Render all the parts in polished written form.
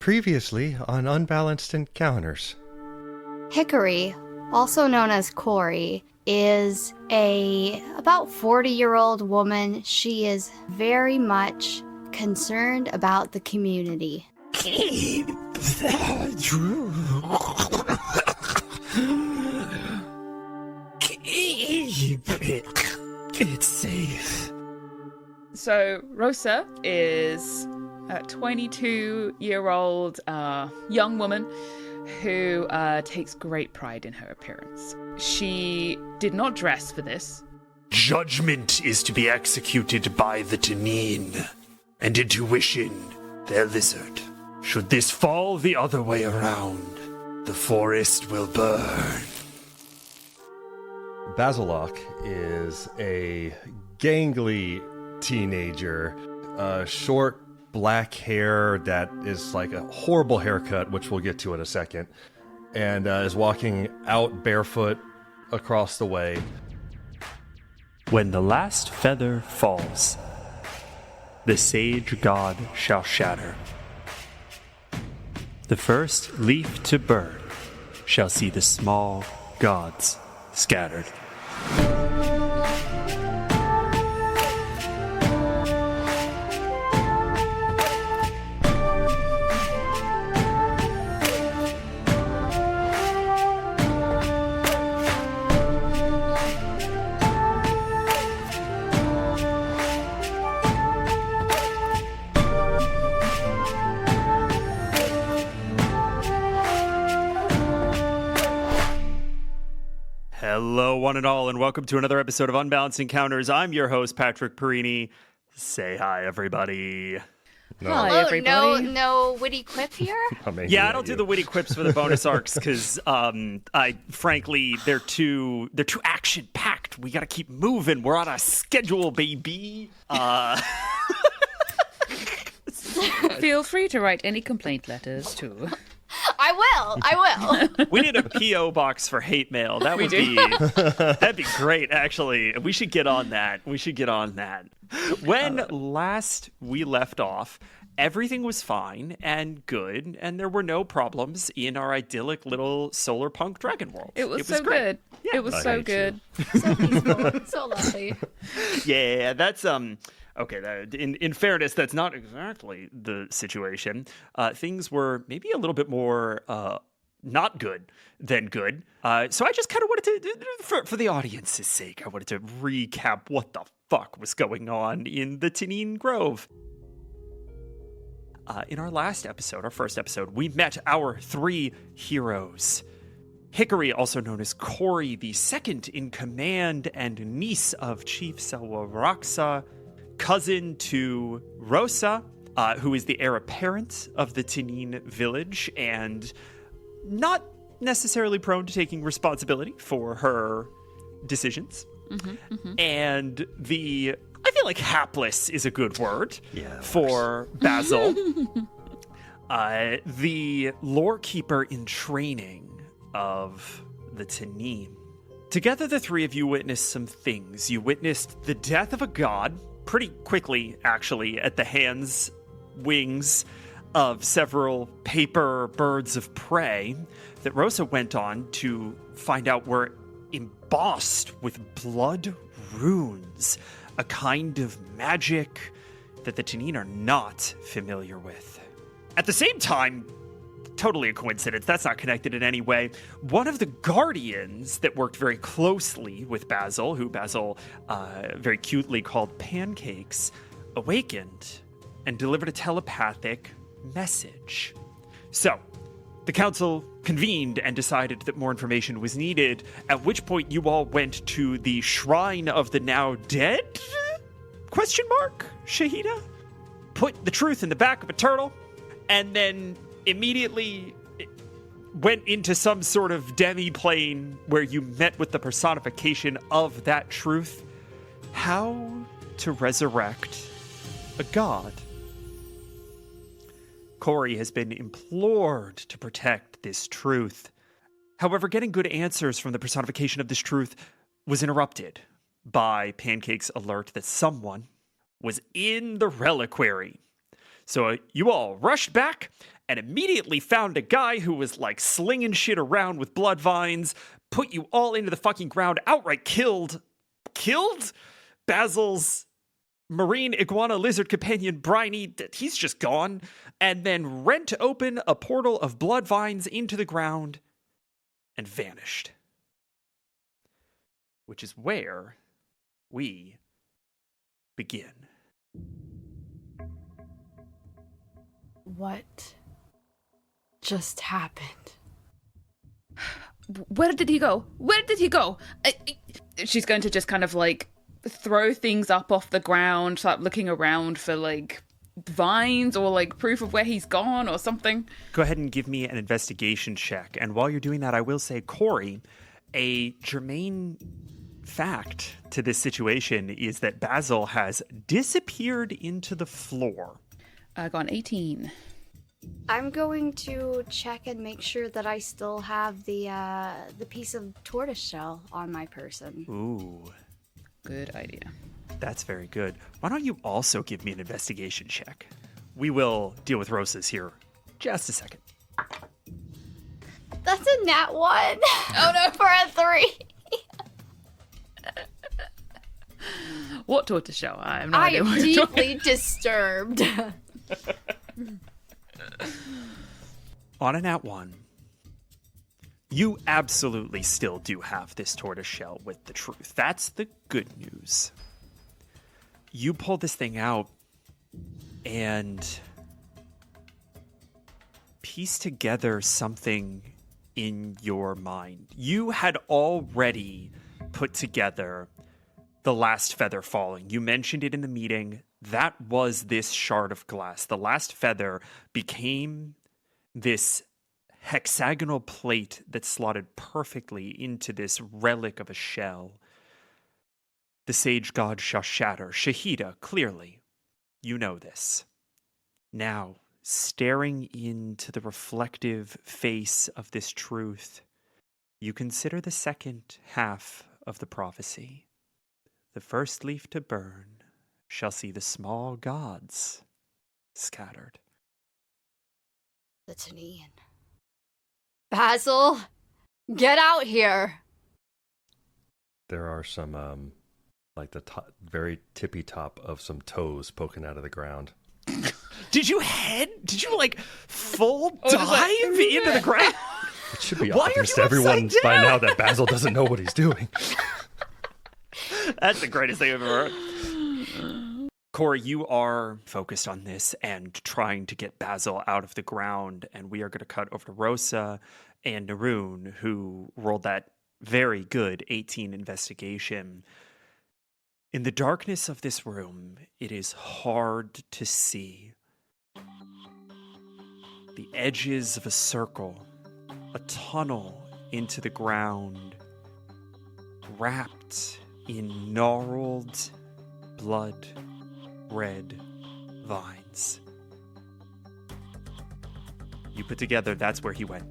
Previously on Unbalanced Encounters. Hickory, also known as Kory, is a about 40-year-old woman. She is very much concerned about the community. Keep that Keep it safe. So Rossa is a 22-year-old young woman who takes great pride in her appearance. She did not dress for this. Judgment is to be executed by the Taniyn, and intuition, their lizard. Should this fall the other way around, the forest will burn. Basil is a gangly teenager, short black hair that is like a horrible haircut, which we'll get to in a second, and is walking out barefoot across the way. When the last feather falls, the sage god shall shatter. The first leaf to burn shall see the small gods scattered. Hello, one and all, and welcome to another episode of Unbalanced Encounters. I'm your host, Patrick Perini. Say hi, everybody. Hi, everybody. No witty quip here? I don't do the witty quips for the bonus arcs because, frankly, they're too action packed. We got to keep moving. We're on a schedule, baby. Feel free to write any complaint letters too. I will. We need a P.O. box for hate mail. That would that'd be great, actually. We should get on that. When last we left off, everything was fine and good, and there were no problems in our idyllic little solar punk dragon world. It was so great. good. Yeah. It was so good. So peaceful. So lovely. Yeah, that's okay. In fairness, that's not exactly the situation. Things were maybe a little bit more not good than good. So I just kind of wanted to, for the audience's sake, I wanted to recap what the fuck was going on in the Taniyn Grove. In our last episode, our first episode, we met our three heroes. Hickory, also known as Kory, the second in command and niece of Chief Rossa, cousin to Rossa, who is the heir apparent of the Taniyn village and not necessarily prone to taking responsibility for her decisions. And I feel like hapless is a good word for Basil, the lore keeper in training of the Taniyn. Together, the three of you witnessed some things. You witnessed the death of a god, pretty quickly, actually, at the wings of several paper birds of prey that Rossa went on to find out were embossed with blood runes, a kind of magic that the Taniyn are not familiar with. At the same time, totally a coincidence, that's not connected in any way, one of the guardians that worked very closely with Basil, who Basil very cutely called Pancakes, awakened and delivered a telepathic message. So, the council convened and decided that more information was needed, at which point you all went to the Shrine of the Now Dead? Shahida? Put the truth in the back of a turtle, and then immediately went into some sort of demi-plane where you met with the personification of that truth. How to resurrect a god. Kory has been implored to protect this truth. However, getting good answers from the personification of this truth was interrupted by Pancake's alert that someone was in the reliquary. So you all rushed back and immediately found a guy who was like slinging shit around with blood vines, put you all into the fucking ground, outright killed Basil's marine iguana lizard companion, Briny. He's just gone, and then rent open a portal of blood vines into the ground and vanished. Which is where we begin. What just happened? Where did he go? Where did he go? She's going to just kind of like throw things up off the ground, start looking around for like vines or like proof of where he's gone or something. Go ahead and give me an investigation check. And while you're doing that, I will say, Kory, a germane fact to this situation is that Basil has disappeared into the floor. I got an 18. I'm going to check and make sure that I still have the piece of tortoise shell on my person. Ooh, Good idea. that's very good. Why don't you also give me an investigation check? We will deal with Rossa's here just a second. That's a nat 1. Oh no, for a 3. What tortoiseshell? I have no I idea am what you're talking- deeply disturbed. On a nat 1, you absolutely still do have this tortoise shell with the truth. That's the good news. You pull this thing out and piece together something in your mind. You had already put together the last feather falling. You mentioned it in the meeting. That was this shard of glass. The last feather became this hexagonal plate that slotted perfectly into this relic of a shell. The sage god shall shatter. Shahida, clearly, you know this. Now, staring into the reflective face of this truth, you consider the second half of the prophecy. The first leaf to burn shall see the small gods scattered. The Taniyn. Basil, get out here. There are some, like the very tippy top of some toes poking out of the ground. Did you like full dive into the ground? It should be Why are obvious you to everyone upside by down? now that Basil doesn't know what he's doing. That's the greatest thing I've ever heard. Kory, you are focused on this and trying to get Basil out of the ground, and we are going to cut over to Rossa and Naroon, who rolled that very good 18 investigation. In the darkness of this room, it is hard to see the edges of a circle, a tunnel into the ground, wrapped in gnarled, blood-red vines. You put together that's where he went.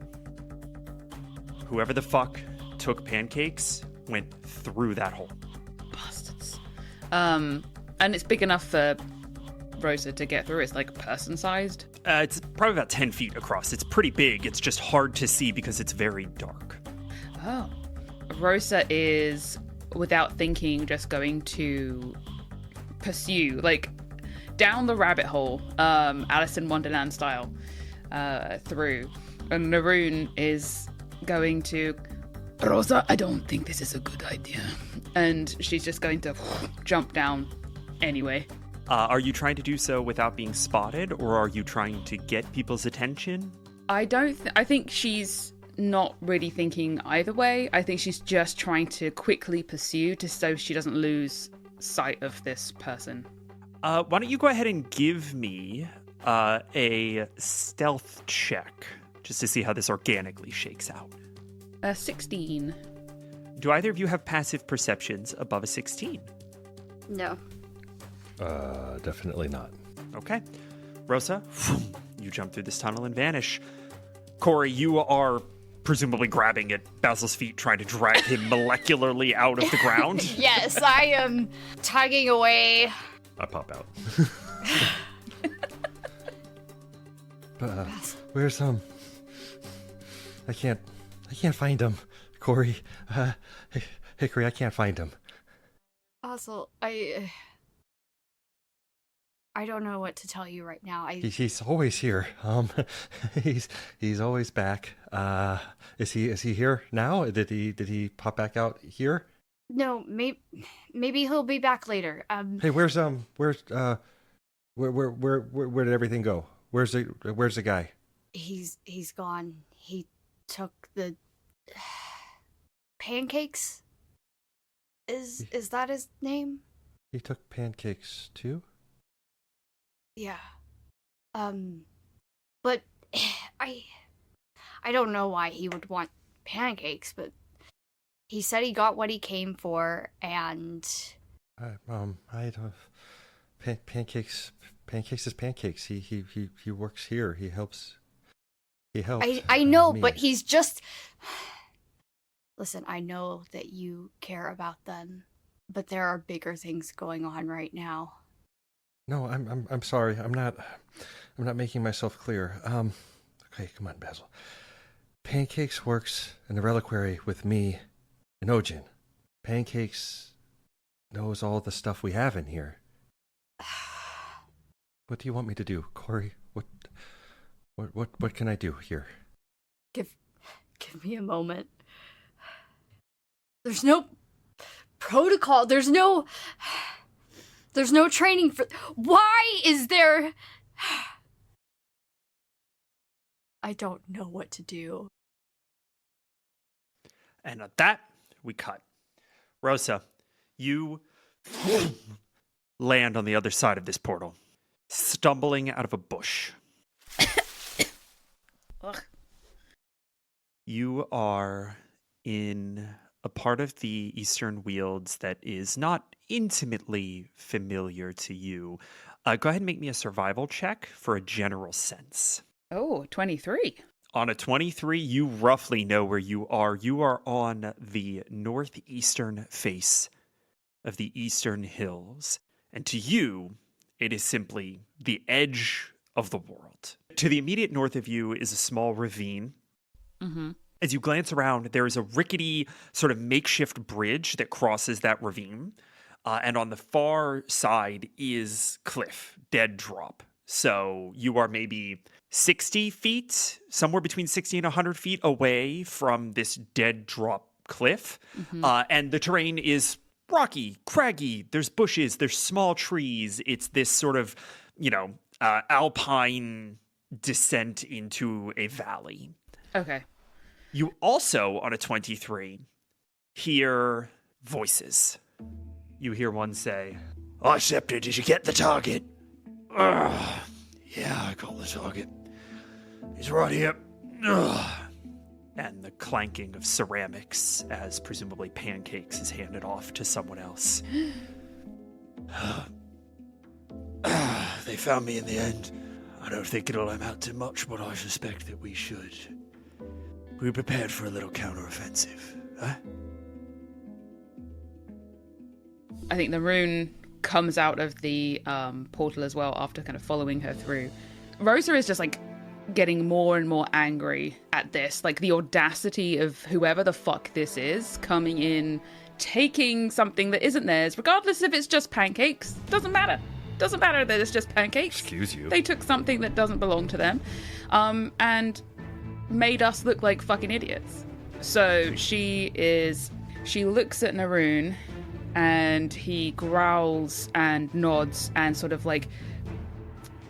Whoever the fuck took Pancakes went through that hole. Bastards. And it's big enough for Rossa to get through. It's like person-sized. It's probably about 10 feet across. It's pretty big. It's just hard to see because it's very dark. Oh. Rossa is, without thinking, just going to pursue, like, down the rabbit hole, Alice in Wonderland style, through. And Naroon is going to, Rossa, I don't think this is a good idea. And she's just going to jump down anyway. Are you trying to do so without being spotted, or are you trying to get people's attention? I think she's not really thinking either way. I think she's just trying to quickly pursue so she doesn't lose sight of this person. Why don't you go ahead and give me a stealth check, just to see how this organically shakes out. 16. Do either of you have passive perceptions above a 16? No. Definitely not. Okay. Rossa, you jump through this tunnel and vanish. Kory, you are presumably grabbing at Basil's feet, trying to drag him molecularly out of the ground. Yes, I am tugging away. I pop out. Where's I can't find him. Kory, Hickory, I can't find him. Basil, I don't know what to tell you right now. He's always here. He's always back. Is he here now? Did he pop back out here? No, maybe he'll be back later. Hey, where did everything go? Where's the guy? He's gone. He took the Pancakes. Is that his name? He took Pancakes too? Yeah. But I don't know why he would want Pancakes, but he said he got what he came for, and I don't. Pancakes is Pancakes. He works here. He helps. I know, me. but he's just. Listen, I know that you care about them, but there are bigger things going on right now. No, I'm sorry. I'm not making myself clear. Okay, come on, Basil. Pancakes works in the reliquary with me and Ojin. Pancakes knows all the stuff we have in here. What do you want me to do, Kory? What can I do here? Give me a moment. There's no protocol. There's no training for. Why is there? I don't know what to do. And at that, we cut. Rossa, you land on the other side of this portal, stumbling out of a bush. You are in a part of the Eastern Wields that is not intimately familiar to you. Go ahead and make me a survival check for a general sense. Oh, 23. On a 23, you roughly know where you are. You are on the northeastern face of the Eastern Hills. And to you, it is simply the edge of the world. To the immediate north of you is a small ravine. Mm-hmm. As you glance around, there is a rickety sort of makeshift bridge that crosses that ravine. And on the far side is cliff, dead drop. So you are maybe 60 feet, somewhere between 60 and 100 feet away from this dead drop cliff. Mm-hmm. And the terrain is rocky, craggy. There's bushes, there's small trees. It's this sort of, alpine descent into a valley. Okay. You also, on a 23, hear voices. You hear one say, "Oh, Scepter, did you get the target?" Yeah, I got the target. He's right here. And the clanking of ceramics as presumably Pancakes is handed off to someone else. They found me in the end. I don't think it'll amount to much, but I suspect that we should. We prepared for a little counteroffensive, huh? I think the rune comes out of the portal as well after kind of following her through. Rossa is just getting more and more angry at this. The audacity of whoever the fuck this is coming in, taking something that isn't theirs, regardless if it's just Pancakes. Doesn't matter. Doesn't matter that it's just Pancakes. Excuse you. They took something that doesn't belong to them and made us look like fucking idiots. So she looks at Naroon and he growls and nods and sort of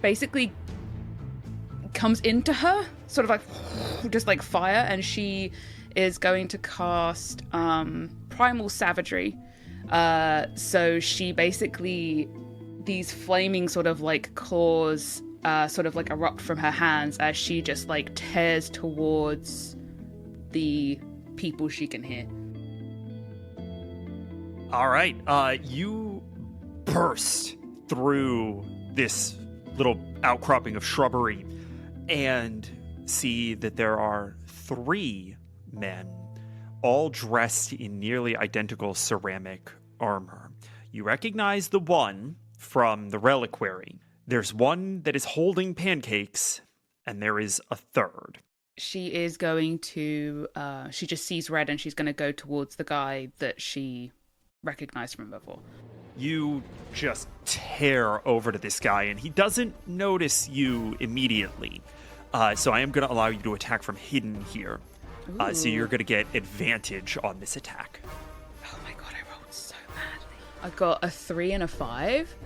basically comes into her, sort of just like fire, and she is going to cast Primal Savagery. So she basically, these flaming sort of claws sort of erupt from her hands as she just tears towards the people she can hear. All right, you burst through this little outcropping of shrubbery and see that there are 3 men, all dressed in nearly identical ceramic armor. You recognize the one from the reliquary. There's one that is holding Pancakes, and there is a third. She is going to, she just sees red and she's going to go towards the guy that she recognized from before. You just tear over to this guy, and he doesn't notice you immediately. So I am going to allow you to attack from hidden here. So you're going to get advantage on this attack. Oh my god, I rolled so badly. I got a 3 and a 5.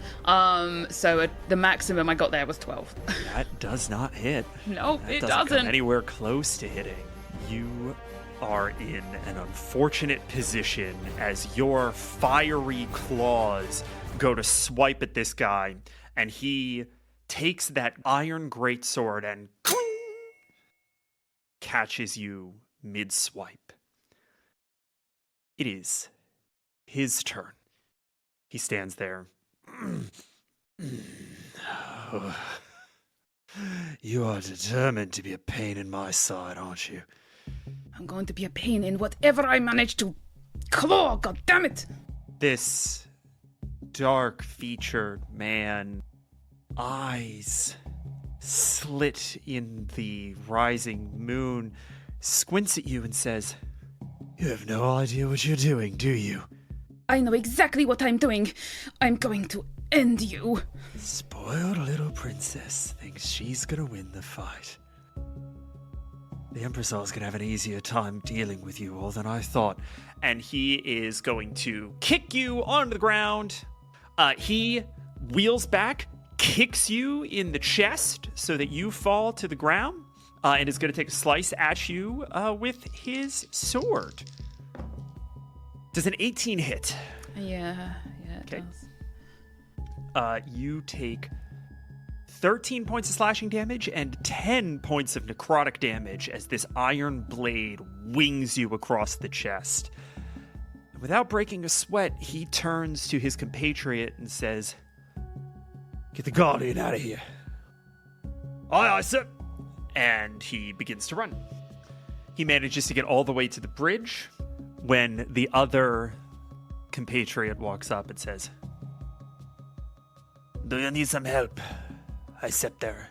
The maximum I got there was 12. That does not hit. No, That it doesn't doesn't. come anywhere close to hitting. You are in an unfortunate position as your fiery claws go to swipe at this guy, and he takes that iron greatsword and catches you mid-swipe. It is his turn. He stands there. You are determined to be a pain in my side, aren't you? I'm going to be a pain in whatever I manage to claw, god damn it! This dark-featured man, eyes slit in the rising moon, squints at you and says, "You have no idea what you're doing, do you?" I know exactly what I'm doing. I'm going to end you. Spoiled little princess thinks she's gonna win the fight. The Empress's gonna have an easier time dealing with you all than I thought. And he is going to kick you onto the ground. He wheels back, kicks you in the chest so that you fall to the ground, and is going to take a slice at you with his sword. Does an 18 hit? Yeah, it Okay. does. You take 13 points of slashing damage and 10 points of necrotic damage as this iron blade wings you across the chest. And without breaking a sweat, he turns to his compatriot and says, "Get the Guardian out of here." "Aye, aye, sir." And he begins to run. He manages to get all the way to the bridge when the other compatriot walks up and says, "Do you need some help? I sat there.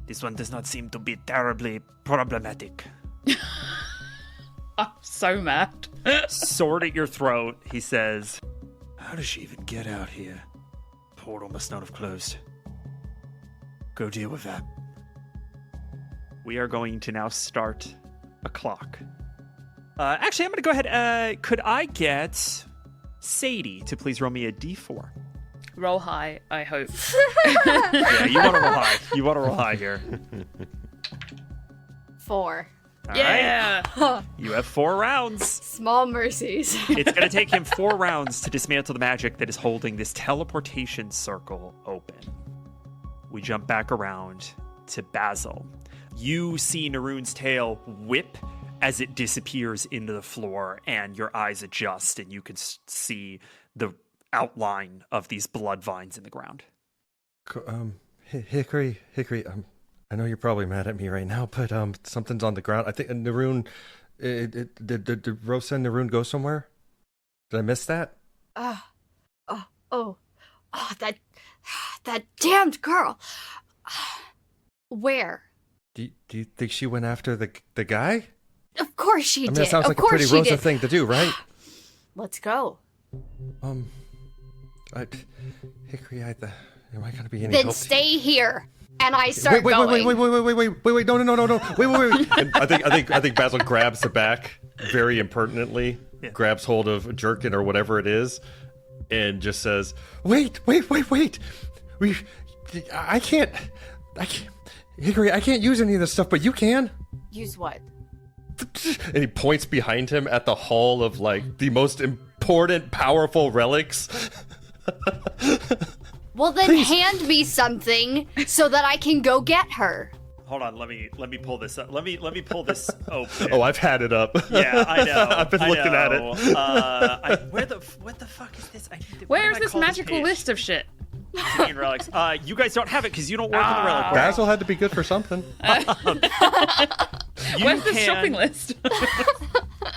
This one does not seem to be terribly problematic." I'm so mad. Sword at your throat, he says, "How does she even get out here? Portal must not have closed. Go deal with that." We are going to now start a clock. Actually, I'm going to go ahead. Could I get Sadie to please roll me a d4? Roll high, I hope. Yeah, you want to roll high. You want to roll high here. 4. All Yeah! right. You have 4 rounds. Small mercies. It's going to take him 4 rounds to dismantle the magic that is holding this teleportation circle open. We jump back around to Basil. You see Naroon's tail whip as it disappears into the floor, and your eyes adjust, and you can see the outline of these blood vines in the ground. Hickory, I know you're probably mad at me right now, but something's on the ground. I think Naroon, did Rossa and Naroon go somewhere? Did I miss that? That damned girl. Where? Do you think she went after the guy? Of course she I mean, did. that sounds of like a course pretty she Rossa did. thing to do, right? Let's go. Hickory, am I going to be any Then help? stay here, and I start wait, going. wait, no, wait. And I think Basil grabs the back very impertinently, grabs hold of a jerkin or whatever it is, and just says, wait. I can't, Hickory, I can't use any of this stuff, but you can. Use what? And he points behind him at the hall of, like, the most important, powerful relics. Well, then Please. hand me something so that I can go get her. Hold on, let me pull this up. Let me pull this open. Oh, I've had it up. Yeah, I know. I've been looking at it. What the fuck is this? Where is this magical list of shit? Taniyn relics. You guys don't have it because you don't work in the relic. Basil had to be good for something. Where's the shopping list?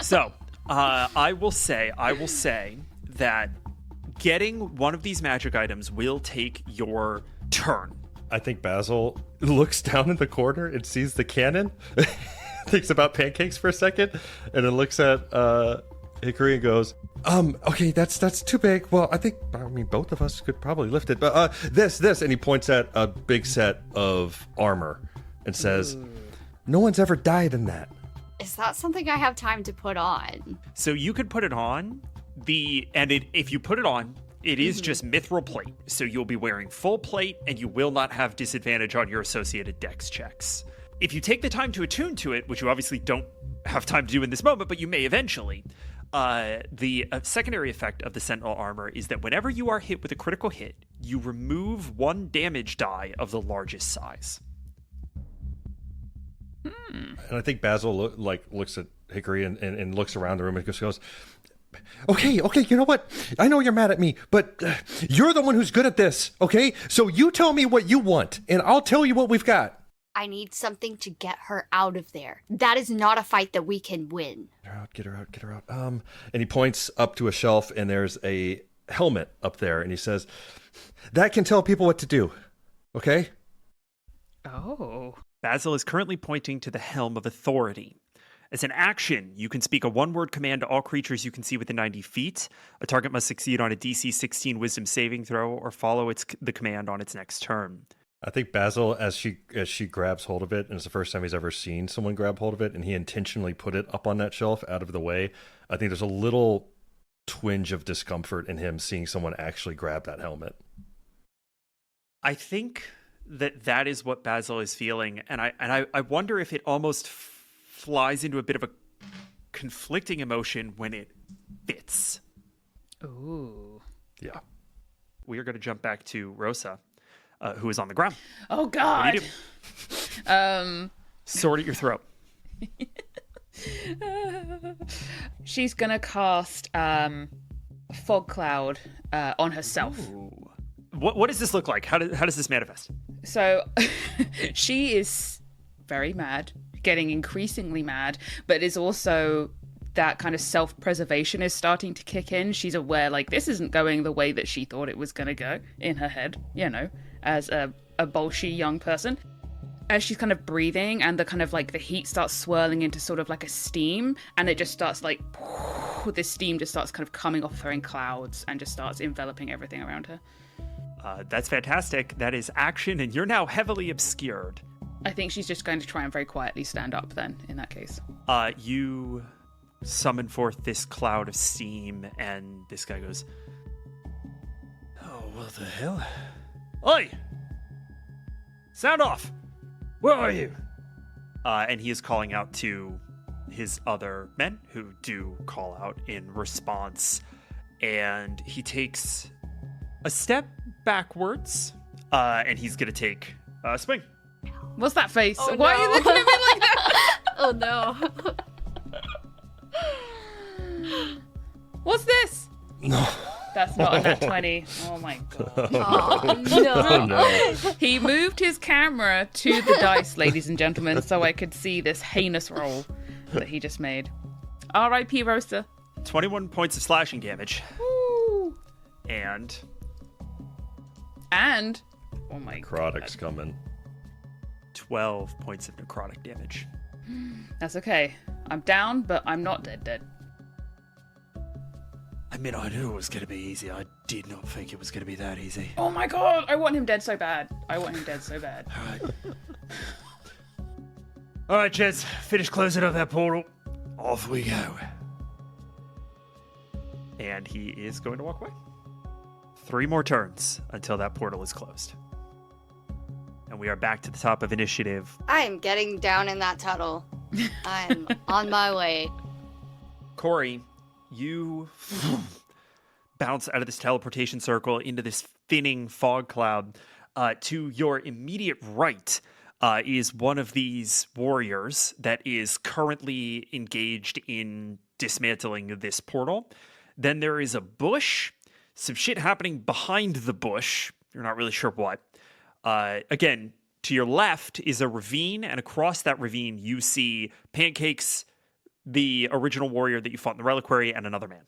So, I will say that getting one of these magic items will take your turn. I think Basil looks down in the corner and sees the cannon, thinks about pancakes for a second, and then looks at Hickory and goes, okay, that's too big. Well, I mean, both of us could probably lift it, but this, and he points at a big set of armor and says, no one's ever died in that. Is that something I have time to put on? So you could put it on, if you put it on, it is just mithril plate, so you'll be wearing full plate, and you will not have disadvantage on your associated dex checks. If you take the time to attune to it, which you obviously don't have time to do in this moment, but you may eventually, the secondary effect of the Sentinel armor is that whenever you are hit with a critical hit, you remove 1 damage die of the largest size. And I think Basil looks at Hickory and looks around the room and goes, okay, you know what? I know you're mad at me, but you're the one who's good at this, okay? So you tell me what you want, and I'll tell you what we've got. I need something to get her out of there. That is not a fight that we can win. Get her out. And he points up to a shelf, and there's a helmet up there, and he says, that can tell people what to do, okay? Oh. Basil is currently pointing to the Helm of Authority. As an action, you can speak a one-word command to all creatures you can see within 90 feet. A target must succeed on a DC 16 Wisdom saving throw or follow the command on its next turn. I think Basil, as she grabs hold of it, and it's the first time he's ever seen someone grab hold of it, and he intentionally put it up on that shelf out of the way, I think there's a little twinge of discomfort in him seeing someone actually grab that helmet. I think that is what Basil is feeling, and I wonder if it almost flies into a bit of a conflicting emotion when it fits. Ooh. Yeah. We are going to jump back to Rossa, who is on the ground. Oh, God. What do you do? Sword at your throat. She's going to cast Fog Cloud on herself. Ooh. What does this look like? How does this manifest? So she is very mad, getting increasingly mad, but is also that kind of self-preservation is starting to kick in. She's aware, like, this isn't going the way that she thought it was going to go in her head, you know, as a bolshy young person. As she's kind of breathing and the kind of like the heat starts swirling into sort of like a steam, and it just starts like, this steam just starts kind of coming off her in clouds and just starts enveloping everything around her. That's fantastic. That is action, and you're now heavily obscured. I think she's just going to try and very quietly stand up then, in that case. You summon forth this cloud of steam, and this guy goes, oh, what the hell? Oi! Sound off! Where are you? And he is calling out to his other men, who do call out in response. And he takes a step backwards, and he's going to take a swing. What's that face? Oh, Why no. are you looking at me like that? Oh, no. What's this? No. That's not a nat 20. Oh my god. Oh, no. No. He moved his camera to the dice, ladies and gentlemen, so I could see this heinous roll that he just made. R.I.P. Rossa. 21 points of slashing damage. Woo. And oh my Necrotic's god. coming. 12 points of necrotic damage. That's okay. I'm down, but I'm not dead. I mean, I knew it was going to be easy. I did not think it was going to be that easy. Oh my god, I want him dead so bad. All right. All right, Jez, finish closing up that portal. Off we go. And he is going to walk away. 3 more turns until that portal is closed. And we are back to the top of initiative. I'm getting down in that tunnel. I'm on my way. Kory, you bounce out of this teleportation circle into this thinning fog cloud. To your immediate right is one of these warriors that is currently engaged in dismantling this portal. Then there is a bush, some shit happening behind the bush. You're not really sure what. Again, to your left is a ravine, and across that ravine you see Pancakes, the original warrior that you fought in the reliquary, and another man.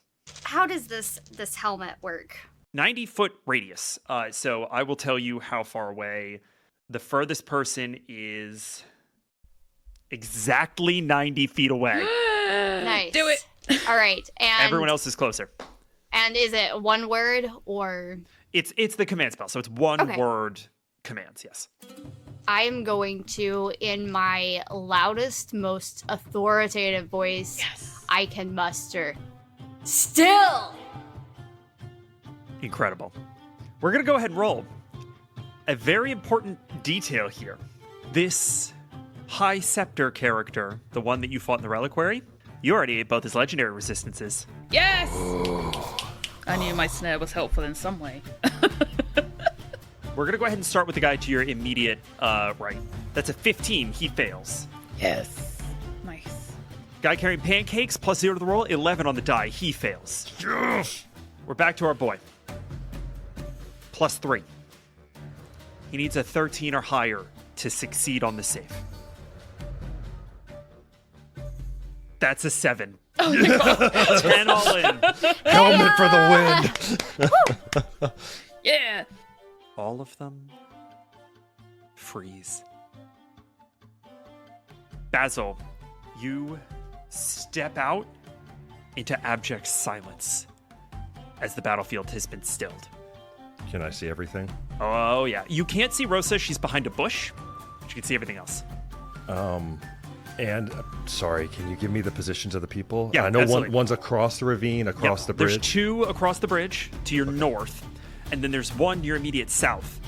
How does this helmet work? 90-foot radius. So I will tell you how far away The furthest person is exactly 90 feet away. Nice. Do it. All right. And Everyone else is closer. And is it one word or? It's the command spell, so it's one Okay. word commands, yes. I'm going to, in my loudest, most authoritative voice I can muster, still! Incredible. We're going to go ahead and roll. A very important detail here. This High Scepter character, the one that you fought in the Reliquary, you already ate both his legendary resistances. Yes! I knew my snare was helpful in some way. We're going to go ahead and start with the guy to your immediate right. That's a 15. He fails. Yes. Nice. Guy carrying pancakes, plus 0 to the roll, 11 on the die. He fails. Yes! We're back to our boy. Plus 3. He needs a 13 or higher to succeed on the save. That's a 7. Oh my god. 10 all in. Helmet for the wind! Yeah. All of them freeze. Basil, you step out into abject silence as the battlefield has been stilled. Can I see everything? Oh, yeah. You can't see Rossa. She's behind a bush. But you can see everything else. And, sorry, can you give me the positions of the people? Yeah, I know absolutely. one's across the ravine, across the bridge. There's 2 across the bridge to your north, and then there's 1 to your immediate south.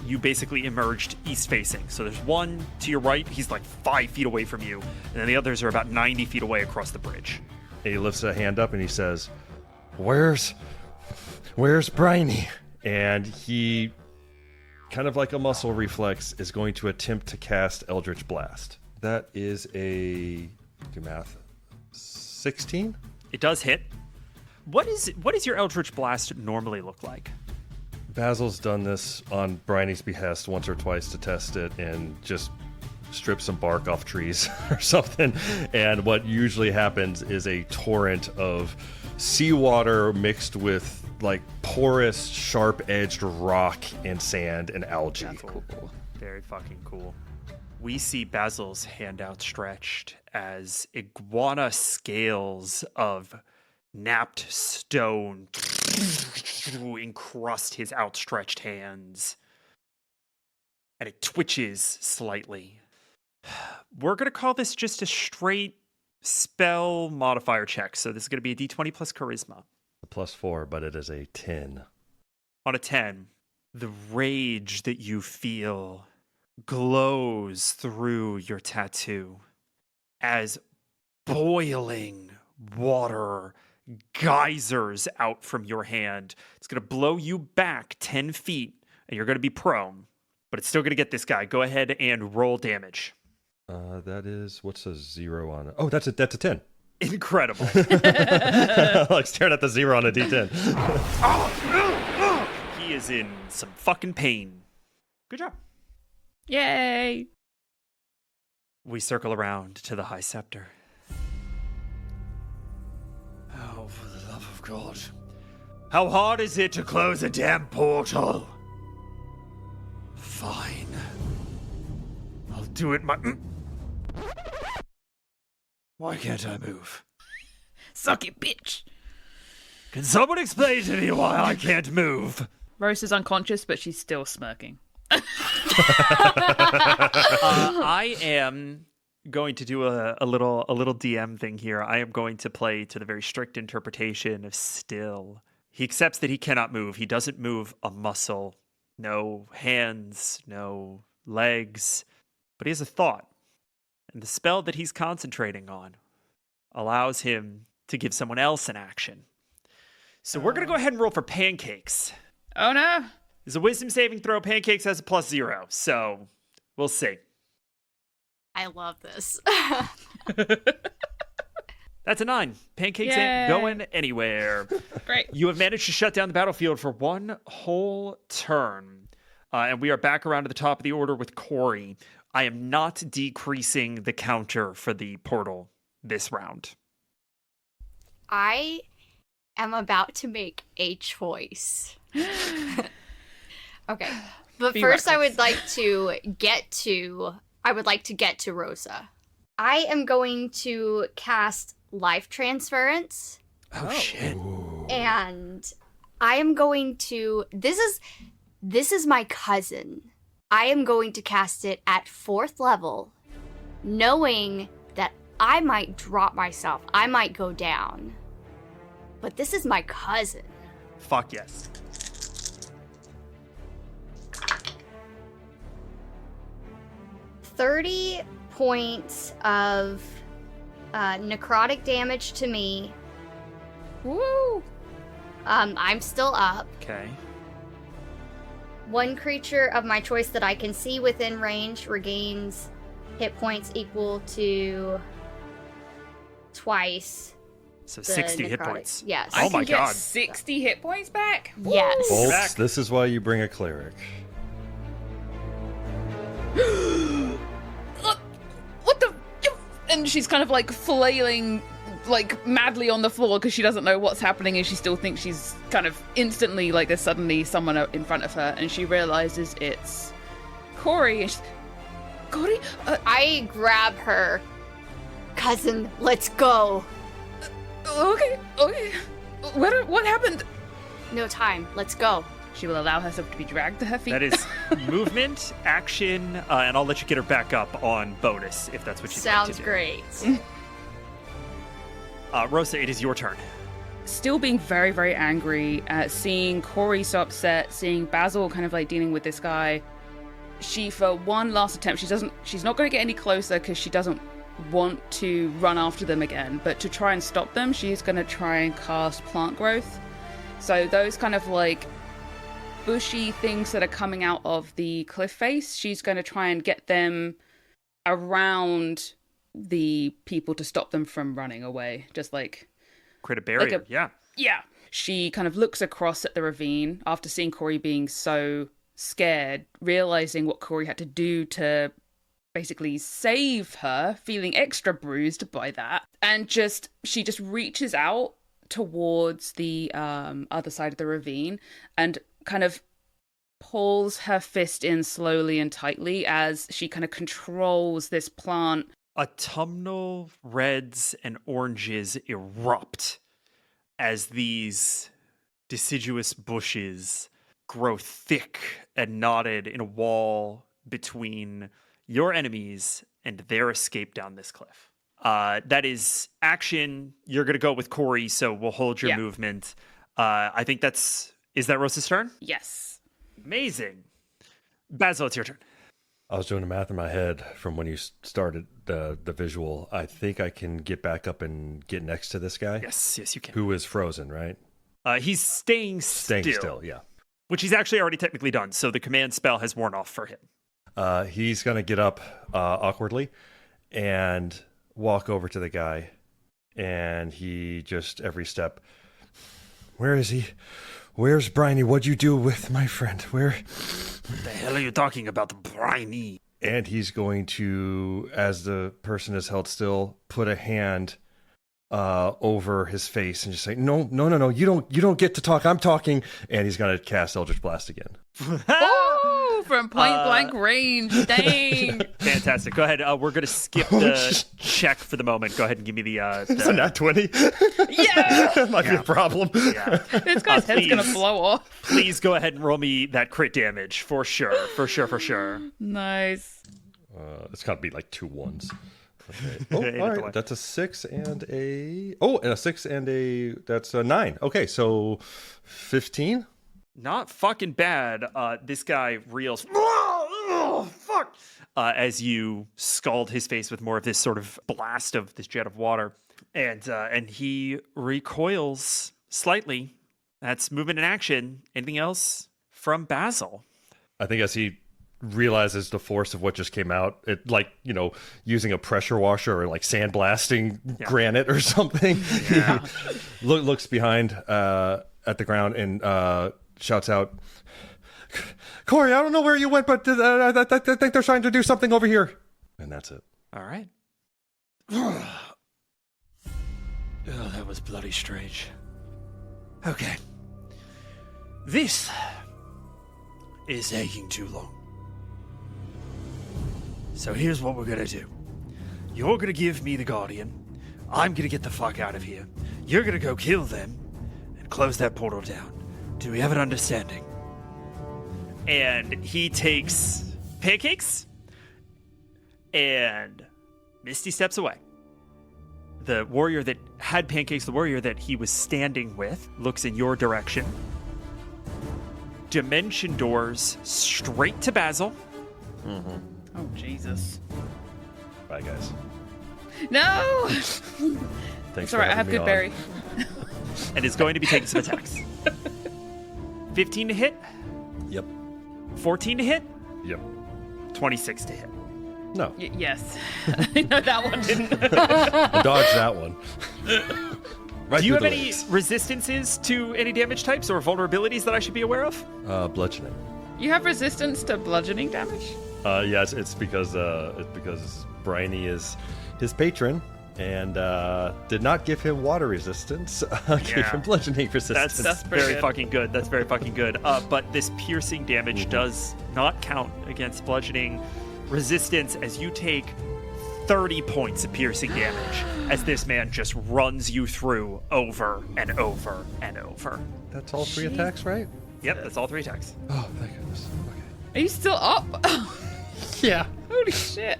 You basically emerged east-facing. So there's 1 to your right. He's like 5 feet away from you. And then the others are about 90 feet away across the bridge. He lifts a hand up and he says, Where's Perini? And he, kind of like a muscle reflex, is going to attempt to cast Eldritch Blast. That is a, do math, 16? It does hit. What does your Eldritch Blast normally look like? Basil's done this on Bryony's behest once or twice to test it and just strip some bark off trees or something. And what usually happens is a torrent of seawater mixed with like porous, sharp-edged rock and sand and algae. That's cool. Very fucking cool. We see Basil's hand outstretched as iguana scales of napped stone encrust his outstretched hands. And it twitches slightly. We're going to call this just a straight spell modifier check. So this is going to be a d20 plus charisma. +4, but it is a 10. On a 10, the rage that you feel glows through your tattoo as boiling water geysers out from your hand. It's going to blow you back 10 feet, and you're going to be prone, but it's still going to get this guy. Go ahead and roll damage. That is, what's a 0 on it? Oh, that's a 10. Incredible. Like staring at the 0 on a d10. He is in some fucking pain. Good job. Yay. We circle around to the High Scepter. Oh, for the love of God. How hard is it to close a damn portal? Fine. I'll do it Why can't I move? Suck it, bitch. Can someone explain to me why I can't move? Rose is unconscious, but she's still smirking. I am going to do a little DM thing here. I am going to play to the very strict interpretation of still. He accepts that he cannot move. He doesn't move a muscle. No hands, no legs. But he has a thought. And the spell that he's concentrating on allows him to give someone else an action. So we're going to go ahead and roll for Pancakes. Oh no. It's a wisdom saving throw. Pancakes has a +0. So we'll see. I love this. That's a 9. Pancakes Yay. ain't going anywhere. Great. You have managed to shut down the battlefield for one whole turn. And we are back around to the top of the order with Kory. I am not decreasing the counter for the portal this round. I am about to make a choice. Okay. But Be first, I reckless. would like to get to Rossa. I am going to cast Life Transference, Oh, shit. and I am going to. This is my cousin. I am going to cast it at 4th level, knowing that I might drop myself. I might go down. But this is my cousin. Fuck yes. $30 points of necrotic damage to me. Woo! I'm still up. Okay. One creature of my choice that I can see within range regains hit points equal to twice So the 60 hit necrotic. points. Yes. Oh I my can get God. 60 hit points back? Yes. Bolts, Back. this is why you bring a cleric. Look, what the? And she's kind of like flailing like madly on the floor because she doesn't know what's happening and she still thinks she's kind of instantly like there's suddenly someone in front of her and she realizes it's Kory and she's, Kory? I grab her. Cousin, let's go. Okay. What happened? No time. Let's go. She will allow herself to be dragged to her feet. That is movement, action, and I'll let you get her back up on bonus if that's what you'd like to Sounds do. great. Rossa, it is your turn. Still being very, very angry at seeing Kory so upset, seeing Basil kind of like dealing with this guy. She, for one last attempt, she's not going to get any closer because she doesn't want to run after them again, but to try and stop them, she's going to try and cast plant growth. So those kind of like bushy things that are coming out of the cliff face, she's going to try and get them around the people to stop them from running away. Just like Create a barrier, yeah. yeah. She kind of looks across at the ravine after seeing Kory being so scared, realizing what Kory had to do to basically save her, feeling extra bruised by that. And she just reaches out towards the other side of the ravine and kind of pulls her fist in slowly and tightly as she kind of controls this plant. Autumnal reds and oranges erupt as these deciduous bushes grow thick and knotted in a wall between your enemies and their escape down this cliff. That is action. You're going to go with Kory, so we'll hold your movement. I think is that Rossa's turn? Yes. Amazing. Basil, it's your turn. I was doing the math in my head from when you started the visual. I think I can get back up and get next to this guy. Yes, you can. Who is frozen, right? He's staying Still, yeah. which he's actually already technically done, so the command spell has worn off for him. He's going to get up awkwardly and walk over to the guy. And he just, every step, where is he? Where's Bryony? What'd you do with my friend? Where? What the hell are you talking about, Briny? And he's going to, as the person is held still, put a hand over his face and just say, no, you don't get to talk. I'm talking. And he's going to cast Eldritch Blast again. Oh, from point blank range. Dang. Fantastic. Go ahead. We're going to skip the check for the moment. Go ahead and give me the... It's a nat 20. Yeah. That might be a problem. yeah. This guy's head's going to please. blow off. Please go ahead and roll me that crit damage for sure. For sure. Nice. It's got to be like 2 1s. Okay. Hit Oh, the all one. right. That's a 6 and a... Oh, and a 6 and a... That's a 9. Okay, so 15? Not fucking bad. This guy reels. Oh, fuck! As you scald his face with more of this sort of blast of this jet of water, and he recoils slightly. That's movement and action. Anything else from Basil? I think as he realizes the force of what just came out, it like, using a pressure washer or like sandblasting granite or something. Yeah. Looks behind at the ground and shouts out, Kory, I don't know where you went, but I think they're trying to do something over here. And that's it. All right. Oh, that was bloody strange. Okay. This is taking too long. So here's what we're gonna do. You're gonna give me the Guardian. I'm gonna get the fuck out of here. You're gonna go kill them and close that portal down. Do we have an understanding? And he takes Pancakes, and Misty steps away. The warrior that had Pancakes, the warrior that he was standing with, looks in your direction. Dimension doors straight to Basil. Oh, Jesus. Bye, guys. No! Thanks It's for alright, I having have me good on. berry. And is going to be taking some attacks. 15 to hit, Yep. 14 to hit, Yep. 26 to hit. No. Yes. No, that one didn't. I dodged that one. Right Do you through have the any legs. resistances to any damage types or vulnerabilities that I should be aware of? Bludgeoning. You have resistance to bludgeoning damage? Yes, it's because Bryony is his patron and did not give him water resistance. Gave Yeah. him bludgeoning resistance. That's pretty very good. fucking good. That's very fucking good. But this piercing damage does not count against bludgeoning resistance, as you take 30 points of piercing damage as this man just runs you through over and over and over. That's all 3 attacks, right? Yep, that's all 3 attacks. Oh, thank goodness. Are you still up? Yeah. Holy shit.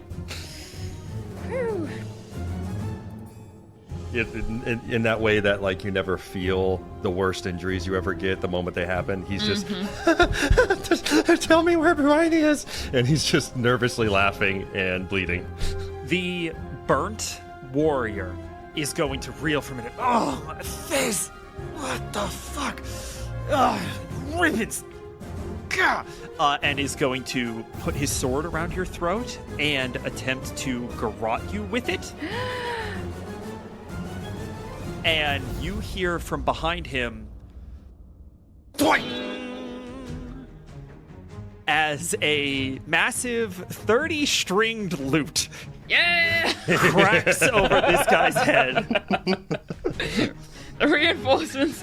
Whew. In that way that, like, you never feel the worst injuries you ever get the moment they happen. He's just, tell me where Bryony is. And he's just nervously laughing and bleeding. The burnt warrior is going to reel for a minute. Oh, my face! What the fuck? Ribbons! Gah! And is going to put his sword around your throat and attempt to garrote you with it. And you hear from behind him, "Doink!" as a massive 30-stringed lute Yeah! cracks over this guy's head, The reinforcements.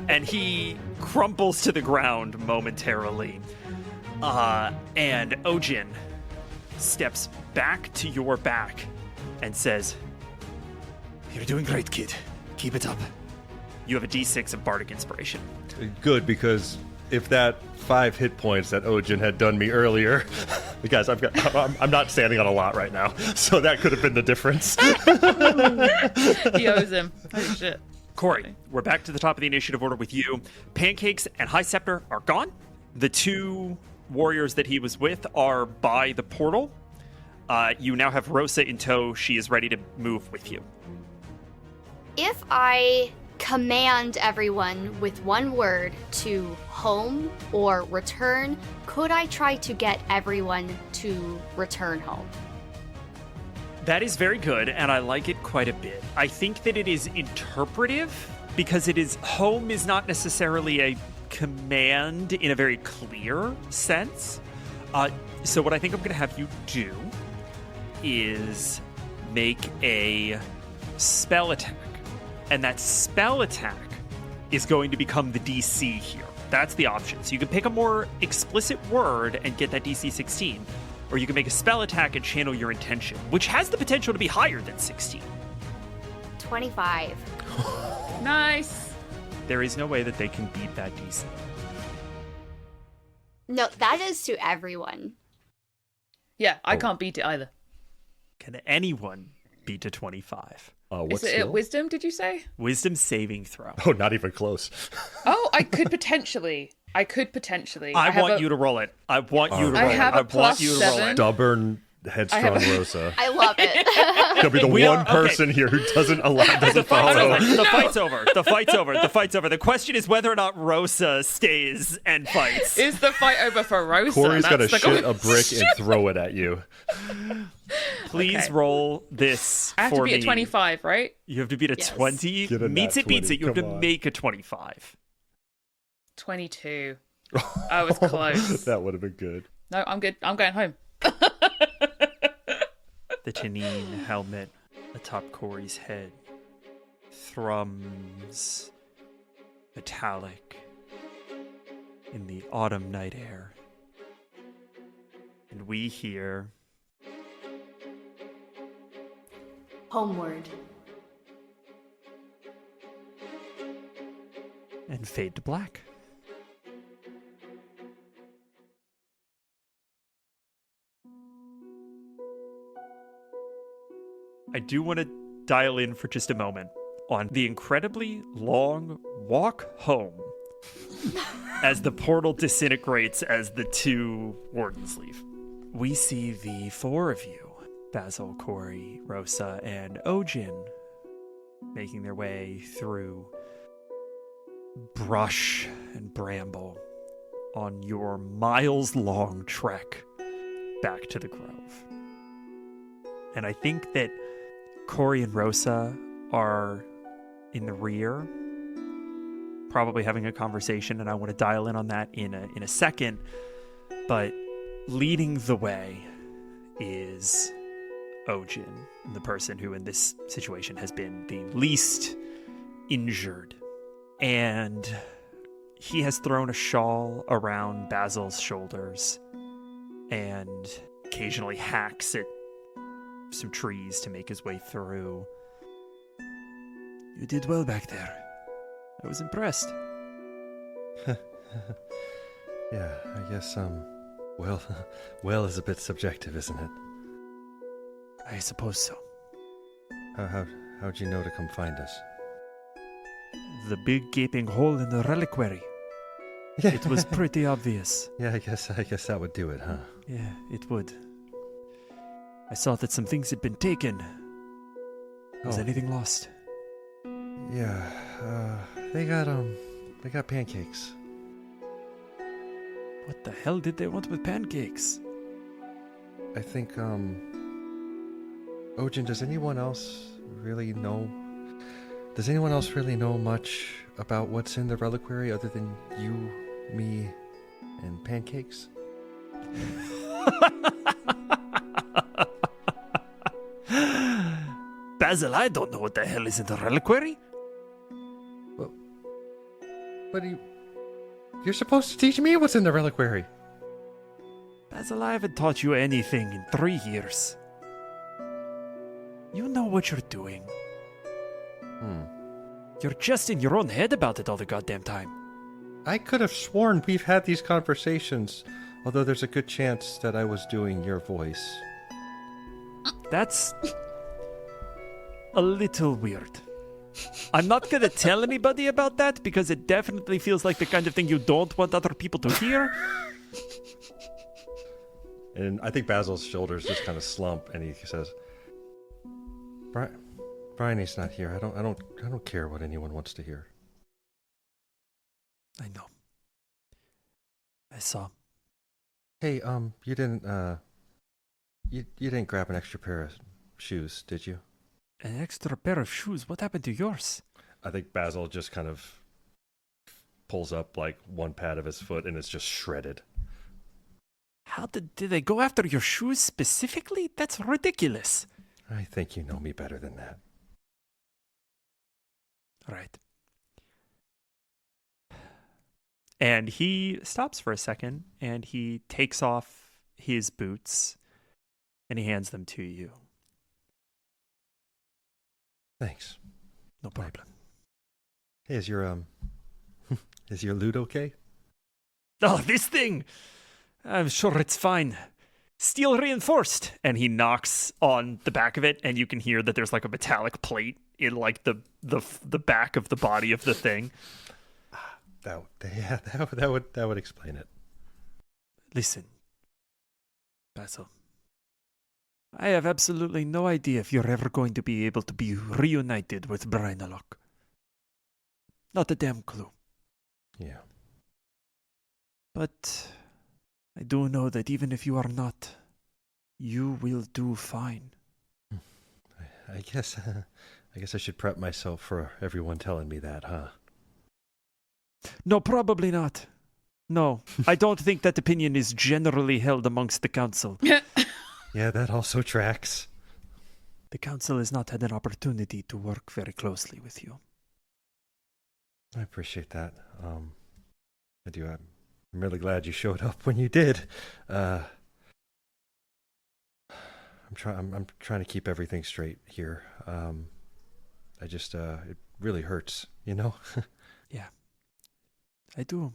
and he crumples to the ground momentarily. And Ojin steps back to your back and says, You're doing great, kid. Keep it up. you have a d6 of bardic inspiration. Good, because if that 5 hit points that Ojin had done me earlier, guys, I'm not standing on a lot right now, so that could have been the difference. He owes him. Holy shit. Kory, we're back to the top of the initiative order with you. Pancakes and High Scepter are gone. The 2 warriors that he was with are by the portal. You now have Rossa in tow. She is ready to move with you. If I command everyone with one word to home or return, could I try to get everyone to return home? That is very good, and I like it quite a bit. I think that it is interpretive because home is not necessarily a command in a very clear sense. So what I think I'm going to have you do is make a spell attack. And that spell attack is going to become the DC here. That's the option. So you can pick a more explicit word and get that DC 16. Or you can make a spell attack and channel your intention, which has the potential to be higher than 16. 25. Nice. There is no way that they can beat that DC. No, that is to everyone. Yeah, I can't beat it either. Can anyone beat a 25? What's Is it wisdom, did you say? Wisdom saving throw. Oh, not even close. Oh, I could potentially. I want you to roll it. I want you to roll I it. have a I want plus you to roll 7. it. Stubborn, headstrong Rossa. I love it. He'll be the We one are- okay. person here who doesn't The follow. fight's over. The fight's over. The fight's over. The question is whether or not Rossa stays and fights. Is the fight over for Rossa? Corey's gonna That's the shit a question. brick and throw it at you. Please Okay. roll this I have for to be me. at 25, right? You have to beat a Yes. 20. Get a Meets nat it, beats 20. it. You have to Come on. make a 25. 22. I was close. That would have been good. No, I'm good. I'm going home. The Taniyn helmet atop Kory's head thrums metallic in the autumn night air. And we hear Homeward. and fade to black. I do want to dial in for just a moment on the incredibly long walk home as the portal disintegrates as the two wardens leave. We see the four of you, Basil, Kory, Rossa, and Ojin, making their way through brush and bramble on your miles-long trek back to the grove. And I think that Kory and Rossa are in the rear, probably having a conversation, and I want to dial in on that in a second. But leading the way is Ojin, the person who in this situation has been the least injured. And he has thrown a shawl around Basil's shoulders and occasionally hacks at some trees to make his way through. You did well back there. I was impressed. Yeah, I guess, well is a bit subjective, isn't it? I suppose so. How'd you know to come find us? The big gaping hole in the reliquary. It was pretty obvious. Yeah, I guess that would do it, huh? Yeah, it would. I saw that some things had been taken. Was anything lost? Yeah, they got pancakes. What the hell did they want with pancakes? I think, Ojin, does anyone else really know much about what's in the reliquary other than you, me, and pancakes? Basil, I don't know what the hell is in the reliquary. But you're supposed to teach me what's in the reliquary. Basil, I haven't taught you anything in 3 years. You know what you're doing. You're just in your own head about it all the goddamn time. I could have sworn we've had these conversations, although there's a good chance that I was doing your voice. That's a little weird. I'm not gonna tell anybody about that because it definitely feels like the kind of thing you don't want other people to hear. And I think Basil's shoulders just kind of slump, and he says, Bryony's not here. I don't care what anyone wants to hear. I know. I saw. Hey, you didn't grab an extra pair of shoes, did you? An extra pair of shoes? What happened to yours? I think Basil just kind of pulls up like one pad of his foot, and it's just shredded. How did they go after your shoes specifically? That's ridiculous. I think you know me better than that. Right. And he stops for a second, and he takes off his boots, and he hands them to you. Thanks. No problem. Hey, is your loot okay? Oh, this thing! I'm sure it's fine. Steel reinforced. And he knocks on the back of it, and you can hear that there's like a metallic plate in like the back of the body of the thing. That would explain it. Listen, Basil. I have absolutely no idea if you're ever going to be able to be reunited with Brynalok. Not a damn clue. Yeah. But I do know that even if you are not, you will do fine. I guess I should prep myself for everyone telling me that, huh? No, probably not. No, I don't think that opinion is generally held amongst the council. Yeah, that also tracks. The council has not had an opportunity to work very closely with you. I appreciate that. I do. I'm really glad you showed up when you did. I'm trying to keep everything straight here. It really hurts, you know? Yeah, I do.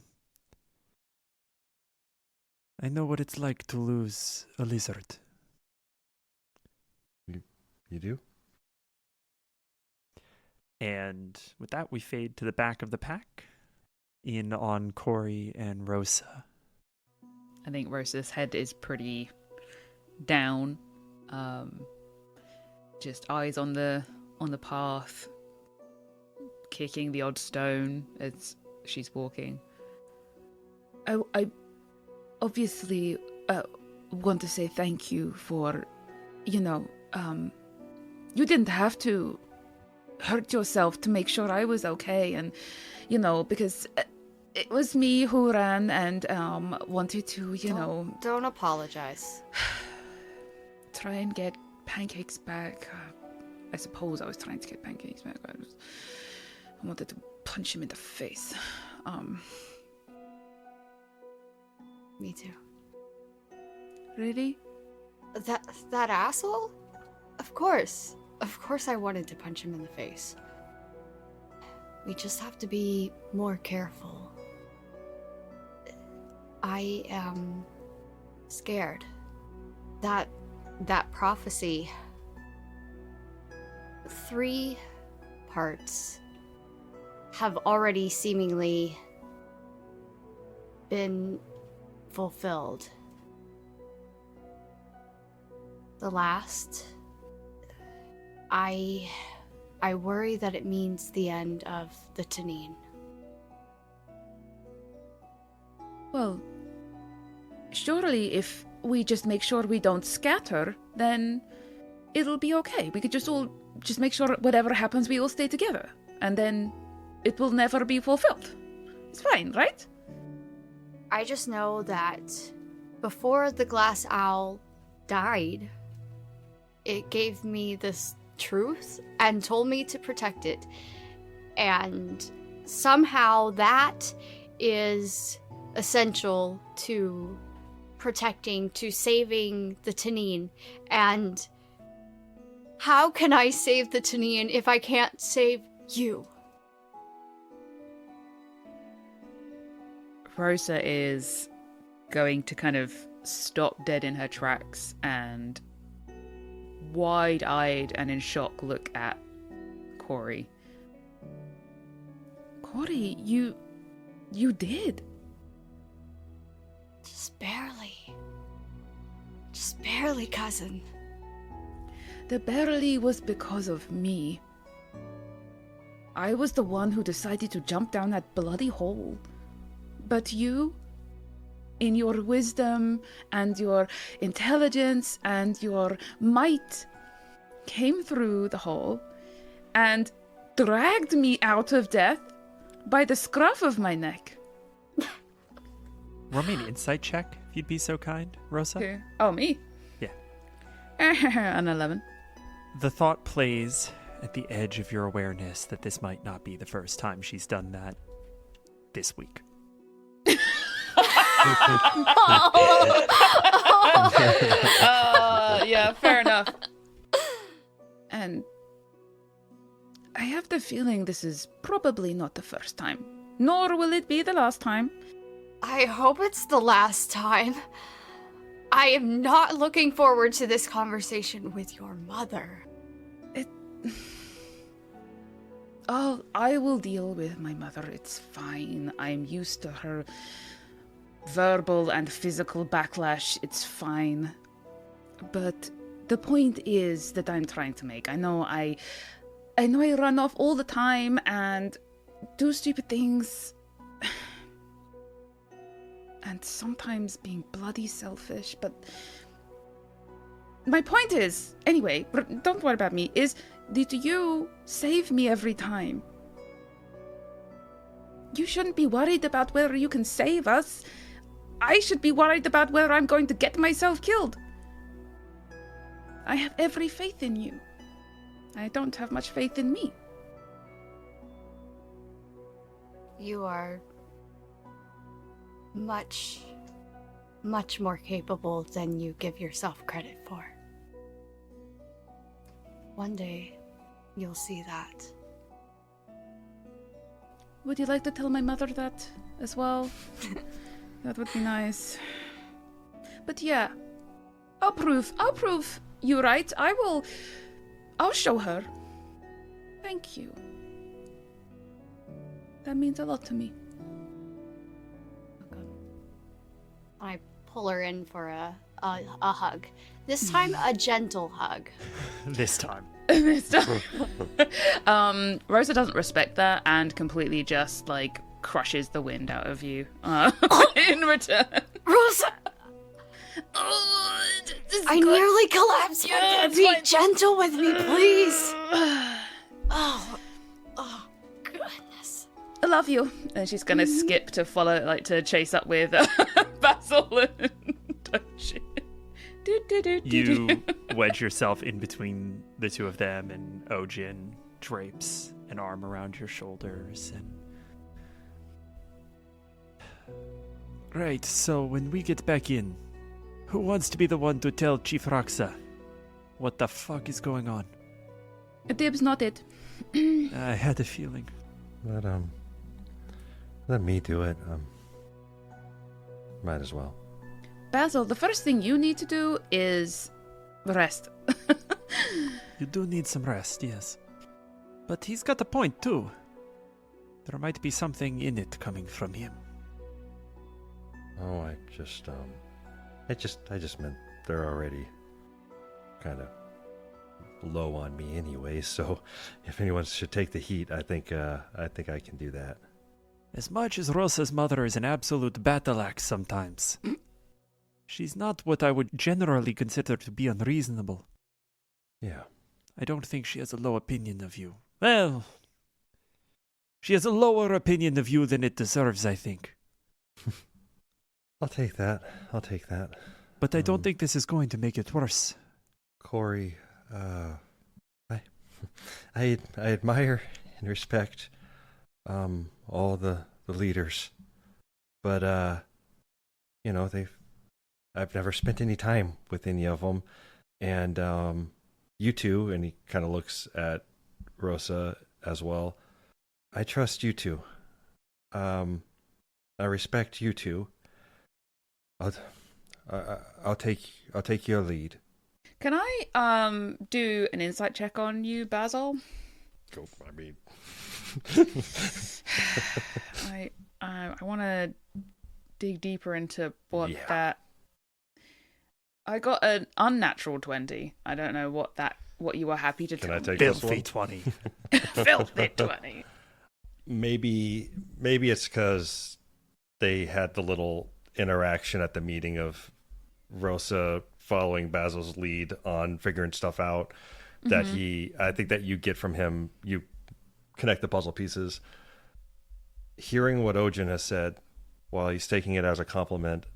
I know what it's like to lose a lizard. You do? And with that, we fade to the back of the pack, in on Kory and Rossa. I think Rossa's head is pretty down. Just eyes on the path, kicking the odd stone as she's walking. I obviously want to say thank you for, you didn't have to hurt yourself to make sure I was okay, and, because it was me who ran and wanted to, Don't apologize. try and get Pancakes back. I suppose I was trying to get Pancakes back. I wanted to punch him in the face. Me too. Really? That asshole? Of course I wanted to punch him in the face. We just have to be more careful. I am scared. That prophecy, 3 parts have already seemingly been fulfilled. The last, I worry that it means the end of the Taniyn. Well, surely if we just make sure we don't scatter, then it'll be okay. We could just make sure whatever happens, we all stay together. And then it will never be fulfilled. It's fine, right? I just know that before the glass owl died, it gave me this truth and told me to protect it. And somehow that is essential to protecting, to saving the Taniyn. And how can I save the Taniyn if I can't save you? Rossa is going to kind of stop dead in her tracks and wide-eyed and in shock look at Kory. Kory, you did. Just barely, cousin. The barely was because of me. I was the one who decided to jump down that bloody hole. But you, in your wisdom and your intelligence and your might, came through the hole and dragged me out of death by the scruff of my neck. Roll me an insight check, if you'd be so kind, Rossa. Who? Oh, me? Yeah. An 11. The thought plays at the edge of your awareness that this might not be the first time she's done that this week. Yeah, fair enough. And I have the feeling this is probably not the first time, nor will it be the last time. I hope it's the last time. I am not looking forward to this conversation with your mother. I will deal with my mother. It's fine. I'm used to her verbal and physical backlash. It's fine. But the point is that I'm trying to make. I know I run off all the time and do stupid things. And sometimes being bloody selfish, but my point is, anyway, don't worry about me, is did you save me every time? You shouldn't be worried about whether you can save us. I should be worried about whether I'm going to get myself killed. I have every faith in you. I don't have much faith in me. You are much, much more capable than you give yourself credit for. One day, you'll see that. Would you like to tell my mother that as well? That would be nice. But yeah, I'll prove. You're right. I'll show her. Thank you. That means a lot to me. I pull her in for a hug. This time, a gentle hug. This time. This time. Rosa doesn't respect that and completely just like crushes the wind out of you in return. Rosa! I nearly collapsed. Yeah, Be fine. gentle with me, please. Oh, goodness. I love you. And she's gonna skip to follow, like to chase up with Basil and Toshi. You wedge yourself in between the two of them, and Ojin drapes an arm around your shoulders. And right, so when we get back in, who wants to be the one to tell Chief Rossa what the fuck is going on? Dib's not it. I had a feeling. Let me do it. Might as well. Basil, the first thing you need to do is rest. You do need some rest, yes. But he's got a point, too. There might be something in it coming from him. Oh, I just meant they're already kind of low on me anyway. So, if anyone should take the heat, I think I can do that. As much as Rossa's mother is an absolute battle axe sometimes, she's not what I would generally consider to be unreasonable. Yeah. I don't think she has a low opinion of you. Well, she has a lower opinion of you than it deserves, I think. I'll take that. But I don't think this is going to make it worse. Kory, I admire and respect all the leaders, but I've never spent any time with any of them, and you two, and he kind of looks at Rossa as well. I trust you two. I respect you two. I'll take your lead. Can I do an insight check on you, Basil? Go. I mean, I want to dig deeper into what that. I got an unnatural 20. I don't know what you were happy to can tell I take me. this Filthy one? 20. Filthy 20. Maybe it's because they had the little interaction at the meeting of Rossa following Basil's lead on figuring stuff out that I think that you get from him. You connect the puzzle pieces. Hearing what Ojin has said, while he's taking it as a compliment,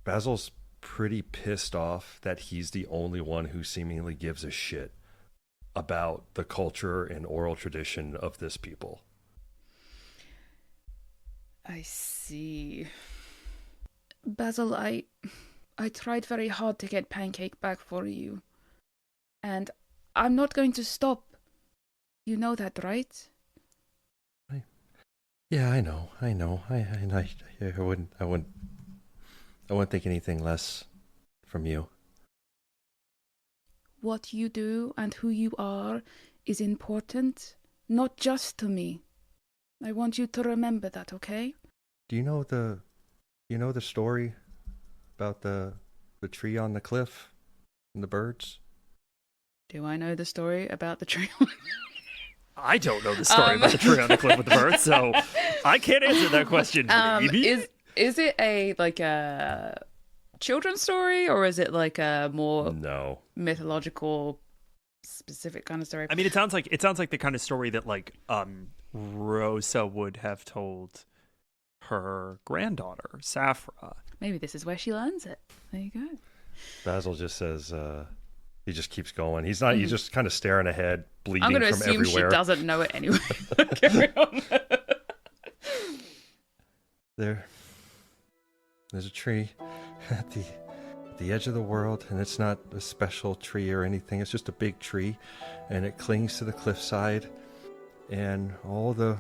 Basil's pretty pissed off that he's the only one who seemingly gives a shit about the culture and oral tradition of this people. I see. Basil, I tried very hard to get Pancake back for you. And I'm not going to stop. You know that, right? Yeah, I know. I wouldn't think anything less from you. What you do and who you are is important, not just to me. I want you to remember that, okay? Do you know the story about the tree on the cliff and the birds? Do I know the story about the tree? I don't know the story about the tree on the cliff with the birds, so I can't answer that question. Maybe. Is it a children's story, or is it like a more mythological specific kind of story? I mean, it sounds like the kind of story that like Rossa would have told her granddaughter, Safra. Maybe this is where she learns it. There you go. Basil just says, he just keeps going. He's not. He's just kind of staring ahead, bleeding I'm going to from assume everywhere. she doesn't know it anyway. Carry on. There's a tree at the edge of the world, and it's not a special tree or anything. It's just a big tree, and it clings to the cliffside, and all the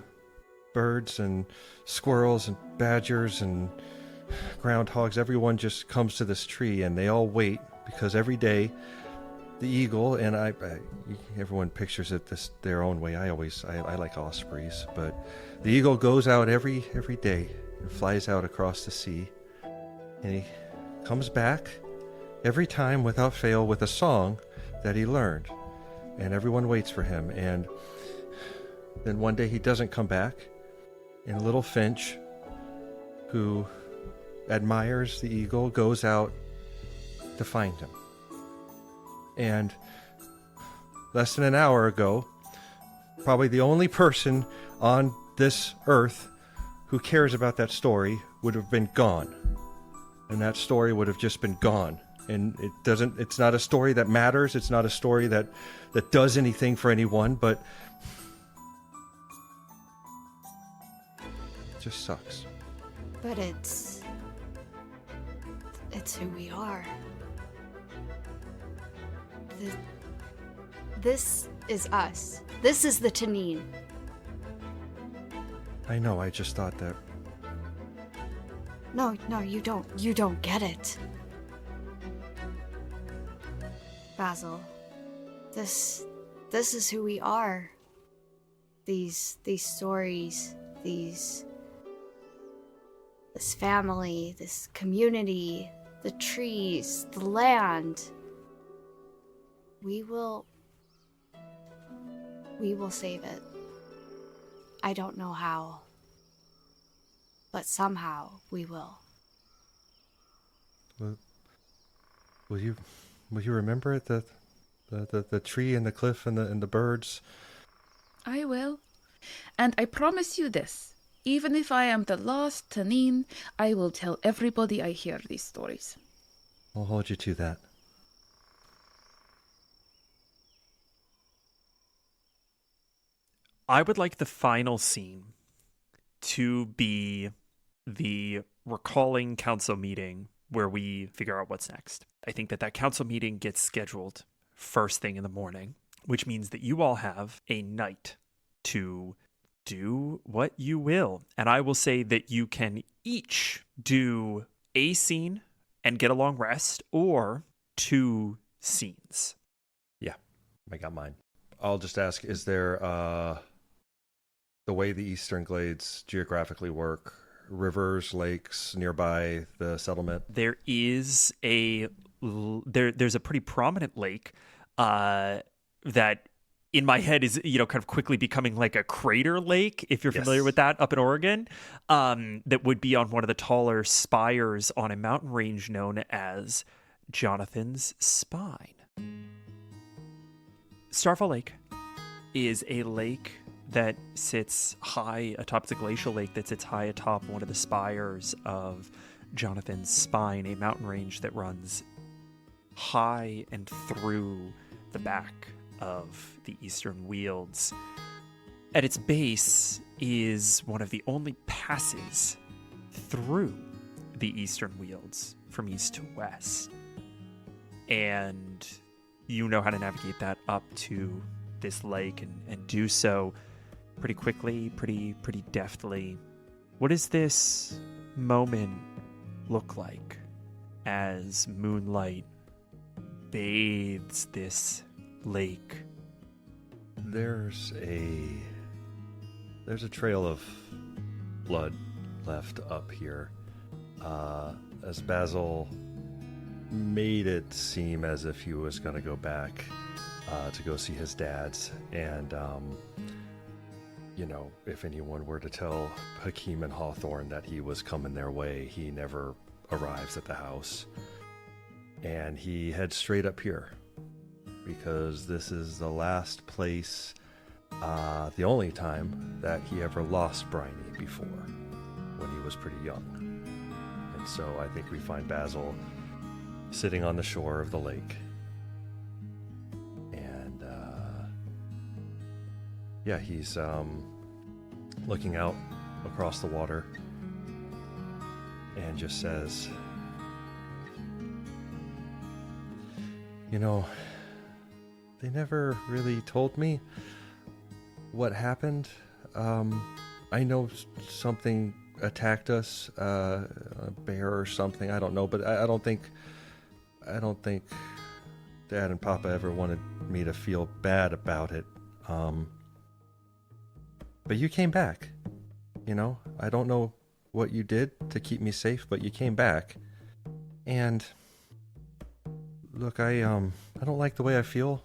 birds and squirrels and badgers and groundhogs, everyone just comes to this tree, and they all wait because every day the eagle, and everyone pictures it their own way. I like ospreys, but the eagle goes out every day and flies out across the sea, and he comes back every time without fail with a song that he learned, and everyone waits for him. And then one day he doesn't come back, and little Finch, who admires the eagle, goes out to find him. And less than an hour ago, probably the only person on this earth who cares about that story would have been gone. And that story would have just been gone. And it's not a story that matters. It's not a story that does anything for anyone, but it just sucks. But it's who we are. This is us. This is the Taniyn. I know, I just thought that. No, you don't. You don't get it. Basil, this is who we are. These stories, this family, this community, the trees, the land. We will save it. I don't know how, but somehow we will. Will you remember it? The tree and the cliff and the birds? I will. And I promise you this. Even if I am the last Taniyn, I will tell everybody I hear these stories. I'll hold you to that. I would like the final scene to be the recalling council meeting where we figure out what's next. I think that council meeting gets scheduled first thing in the morning, which means that you all have a night to do what you will. And I will say that you can each do a scene and get a long rest, or 2 scenes. Yeah, I got mine. I'll just ask, is there the way the Eastern Glades geographically work, rivers, lakes nearby the settlement? There is there's a pretty prominent lake that in my head is, kind of quickly becoming like a crater lake, if you're familiar with that, up in Oregon, that would be on one of the taller spires on a mountain range known as Jonathan's Spine. Starfall Lake is a lake that sits high atop, it's a glacial lake that sits high atop one of the spires of Jonathan's Spine, a mountain range that runs high and through the back of the Eastern Wealds. At its base is one of the only passes through the Eastern Wealds from east to west. And you know how to navigate that up to this lake and do so pretty quickly, pretty deftly. What does this moment look like as moonlight bathes this lake? There's a trail of blood left up here. As Basil made it seem as if he was going to go back to go see his dad's, and if anyone were to tell Hakeem and Hawthorne that he was coming their way, he never arrives at the house, and he heads straight up here because this is the last place, the only time that he ever lost Bryony before, when he was pretty young. And so I think we find Basil sitting on the shore of the lake. And, he's looking out across the water. and just says, "You know, they never really told me what happened. I know something attacked us, a bear or something. I don't know, but I don't think Dad and Papa ever wanted me to feel bad about it. But you came back. You know, I don't know what you did to keep me safe, but you came back. And look, I don't like the way I feel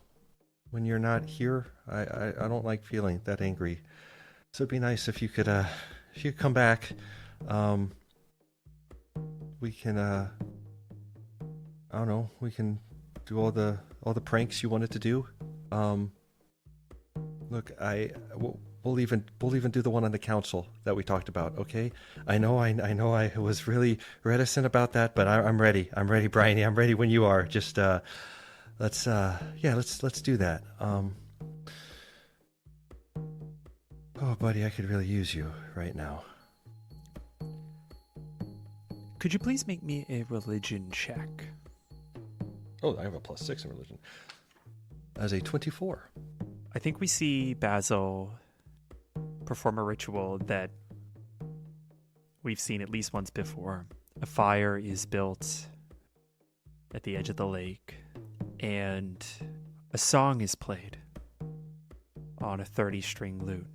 when you're not here. I don't like feeling that angry. So it'd be nice if you could come back. We can I don't know, we can do all the pranks you wanted to do. Look, we'll even do the one on the council that we talked about, okay? I know I was really reticent about that, but I'm ready. I'm ready, Bryony. I'm ready when you are. Just let's do that. Oh, buddy, I could really use you right now. Could you please make me a religion check? Oh, I have a +6 in religion. As a 24. I think we see Basil perform a ritual that we've seen at least once before. A fire is built at the edge of the lake, and a song is played on a 30-string lute.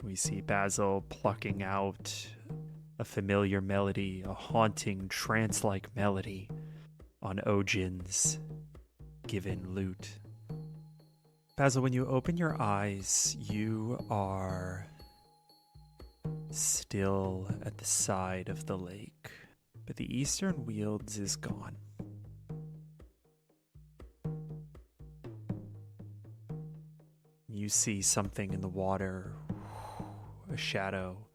We see Basil plucking out a familiar melody, a haunting, trance-like melody on Ojin's given lute. Basil, when you open your eyes, you are still at the side of the lake, but the eastern Wields is gone. You see something in the water, a shadow,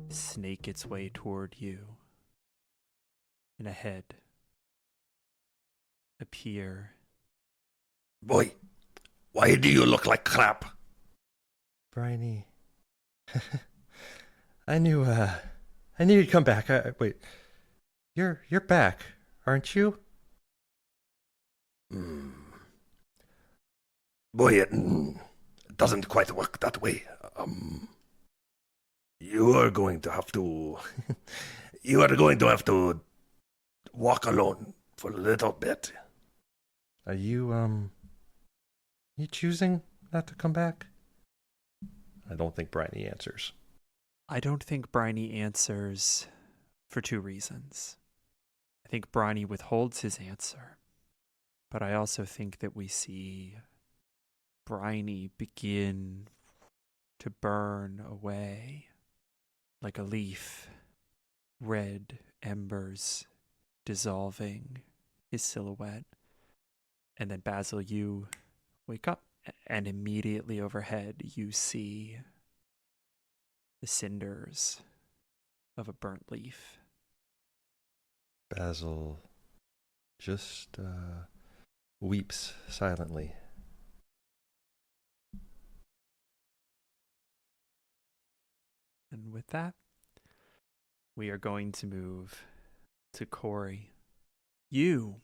snake its way toward you, and a head appear. Boy, why do you look like crap? Bryony. I knew you'd come back. Wait. You're back, aren't you? Boy, it doesn't quite work that way. You are going to have to walk alone for a little bit. Are you choosing not to come back? I don't think Bryony answers. I don't think Bryony answers for two reasons. I think Bryony withholds his answer, but I also think that we see Bryony begin to burn away like a leaf, red embers dissolving his silhouette. And then Basil, you wake up, and immediately overhead you see the cinders of a burnt leaf. Basil just weeps silently. And with that, we are going to move to Kory. You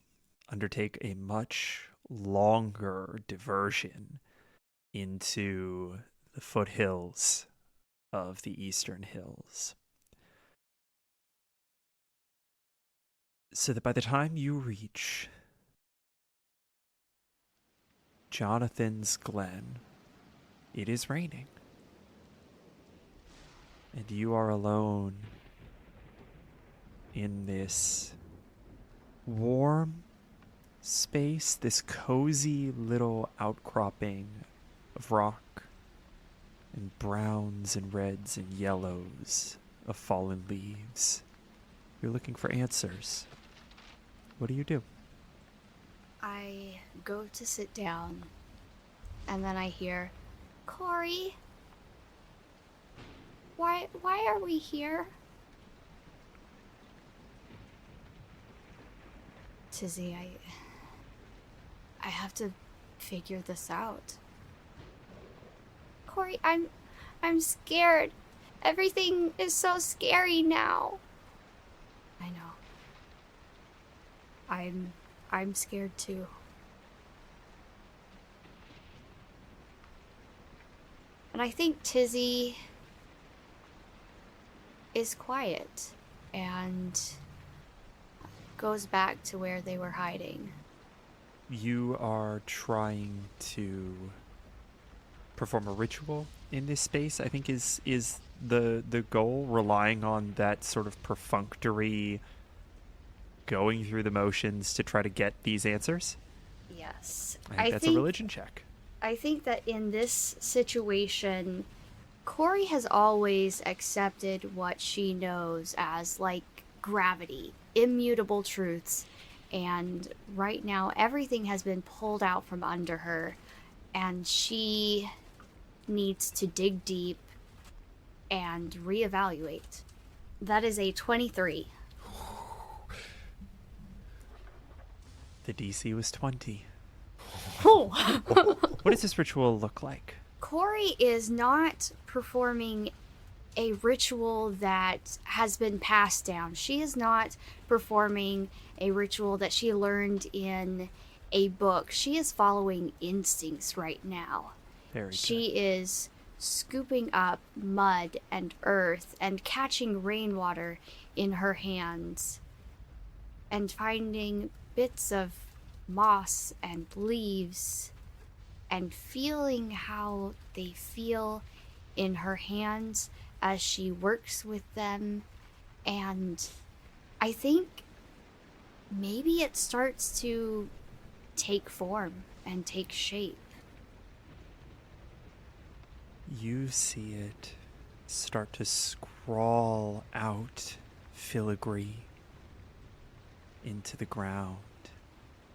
undertake a much longer diversion into the foothills of the Eastern Hills, so that by the time you reach Jonathan's Glen, it is raining, and you are alone in this warm space, this cozy little outcropping of rock and browns and reds and yellows of fallen leaves. You're looking for answers. What do? I go to sit down, and then I hear, Kory, why are we here? Tizzy, I have to figure this out. Kory, I'm scared. Everything is so scary now. I'm scared too. And I think Tizzy is quiet and goes back to where they were hiding. You are trying to perform a ritual in this space, I think is the goal, relying on that sort of perfunctory going through the motions to try to get these answers. Yes. I think that's a religion check. I think that in this situation, Kory has always accepted what she knows as, like, gravity, immutable truths, and right now everything has been pulled out from under her, and she needs to dig deep and reevaluate. That is a 23. The DC was 20. Oh. What does this ritual look like? Kory is not performing a ritual that has been passed down. She is not performing a ritual that she learned in a book. She is following instincts right now. Very good. She is scooping up mud and earth and catching rainwater in her hands and finding bits of moss and leaves and feeling how they feel in her hands as she works with them. And I think maybe it starts to take form and take shape. You see it start to scrawl out filigree into the ground,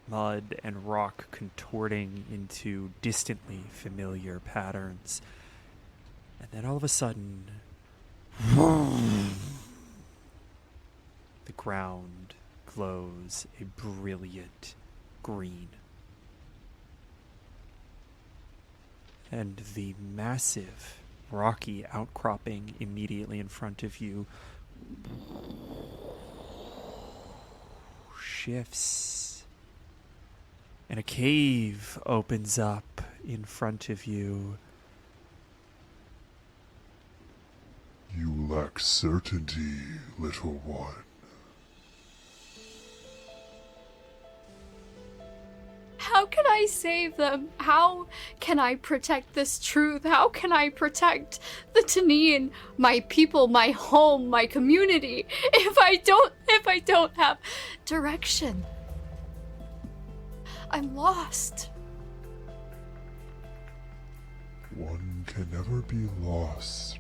mud and rock contorting into distantly familiar patterns. And then all of a sudden, the ground glows a brilliant green. And the massive rocky outcropping immediately in front of you shifts, and a cave opens up in front of you. You lack certainty, little one. How can I save them? How can I protect this truth? How can I protect the Taniyn, my people, my home, my community, if I don't have direction? I'm lost. One can never be lost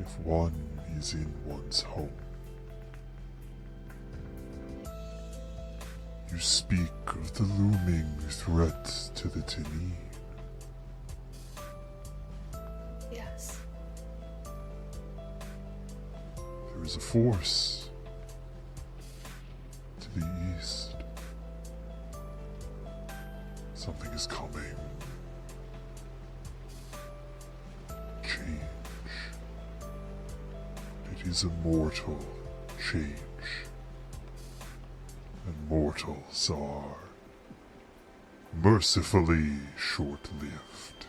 if one is in one's home. You speak of the looming threat to the Taniyn. Yes. There is a force to the east. Something is coming. Change. It is a mortal change. And mortals are mercifully short-lived.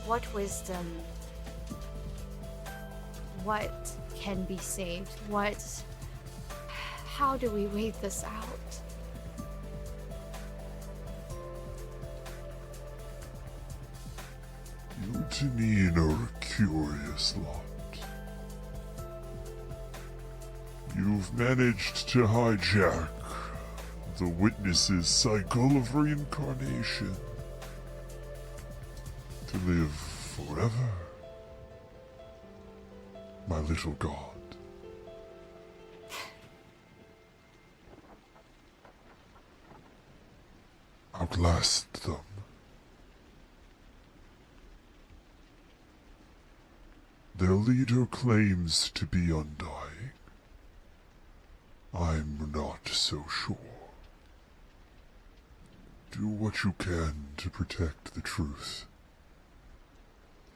What wisdom? What can be saved? How do we wait this out? You Taniyn are a curious lot. You've managed to hijack the Witness's cycle of reincarnation to live forever, my little god. Outlast them. Their leader claims to be undying. I'm not so sure. Do what you can to protect the truth.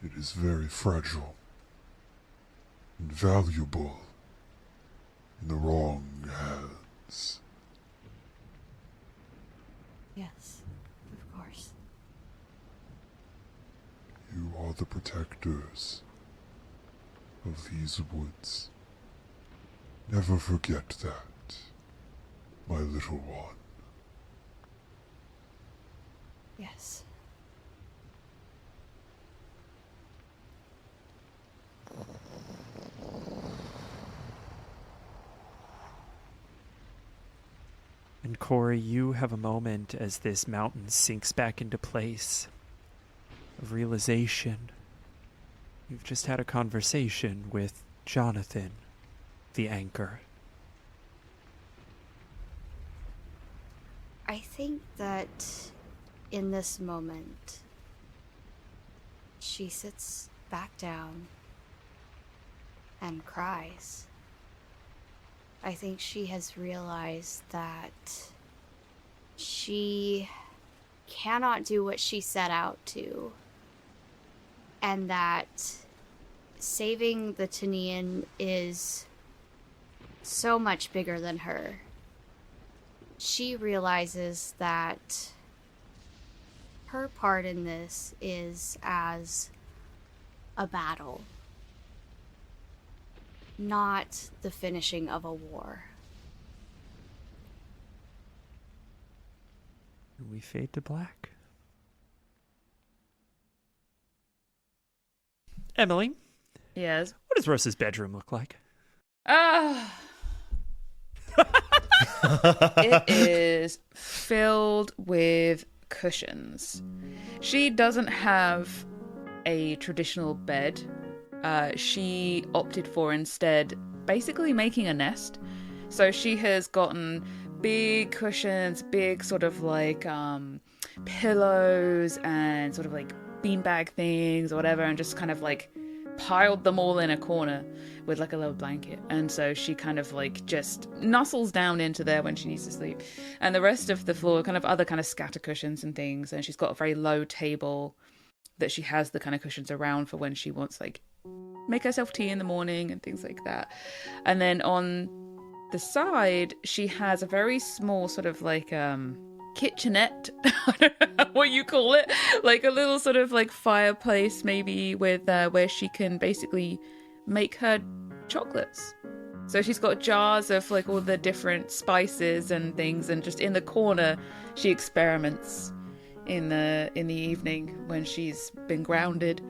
It is very fragile and valuable in the wrong hands. Yes, of course. You are the protectors of these woods. Never forget that, my little one. Yes. And Kory, you have a moment as this mountain sinks back into place of realization. You've just had a conversation with Jonathan, the anchor. I think that in this moment, she sits back down and cries. I think she has realized that she cannot do what she set out to, and that saving the Taniyn is so much bigger than her. She realizes that her part in this is as a battle, not the finishing of a war. We fade to black. Emily, Yes. what does Rosa's bedroom look like? It is filled with cushions. She doesn't have a traditional bed. She opted for instead basically making a nest. So she has gotten big cushions, big sort of like pillows and sort of like beanbag things or whatever, and just kind of like piled them all in a corner with like a little blanket. And so she kind of like just nuzzles down into there when she needs to sleep. And the rest of the floor, kind of other kind of scatter cushions and things. And she's got a very low table that she has the kind of cushions around for when she wants like make herself tea in the morning and things like that. And then on the side, she has a very small sort of like kitchenette, I don't know what you call it, like a little sort of like fireplace maybe with where she can basically make her chocolates. So she's got jars of like all the different spices and things, and just in the corner she experiments in the evening when she's been grounded.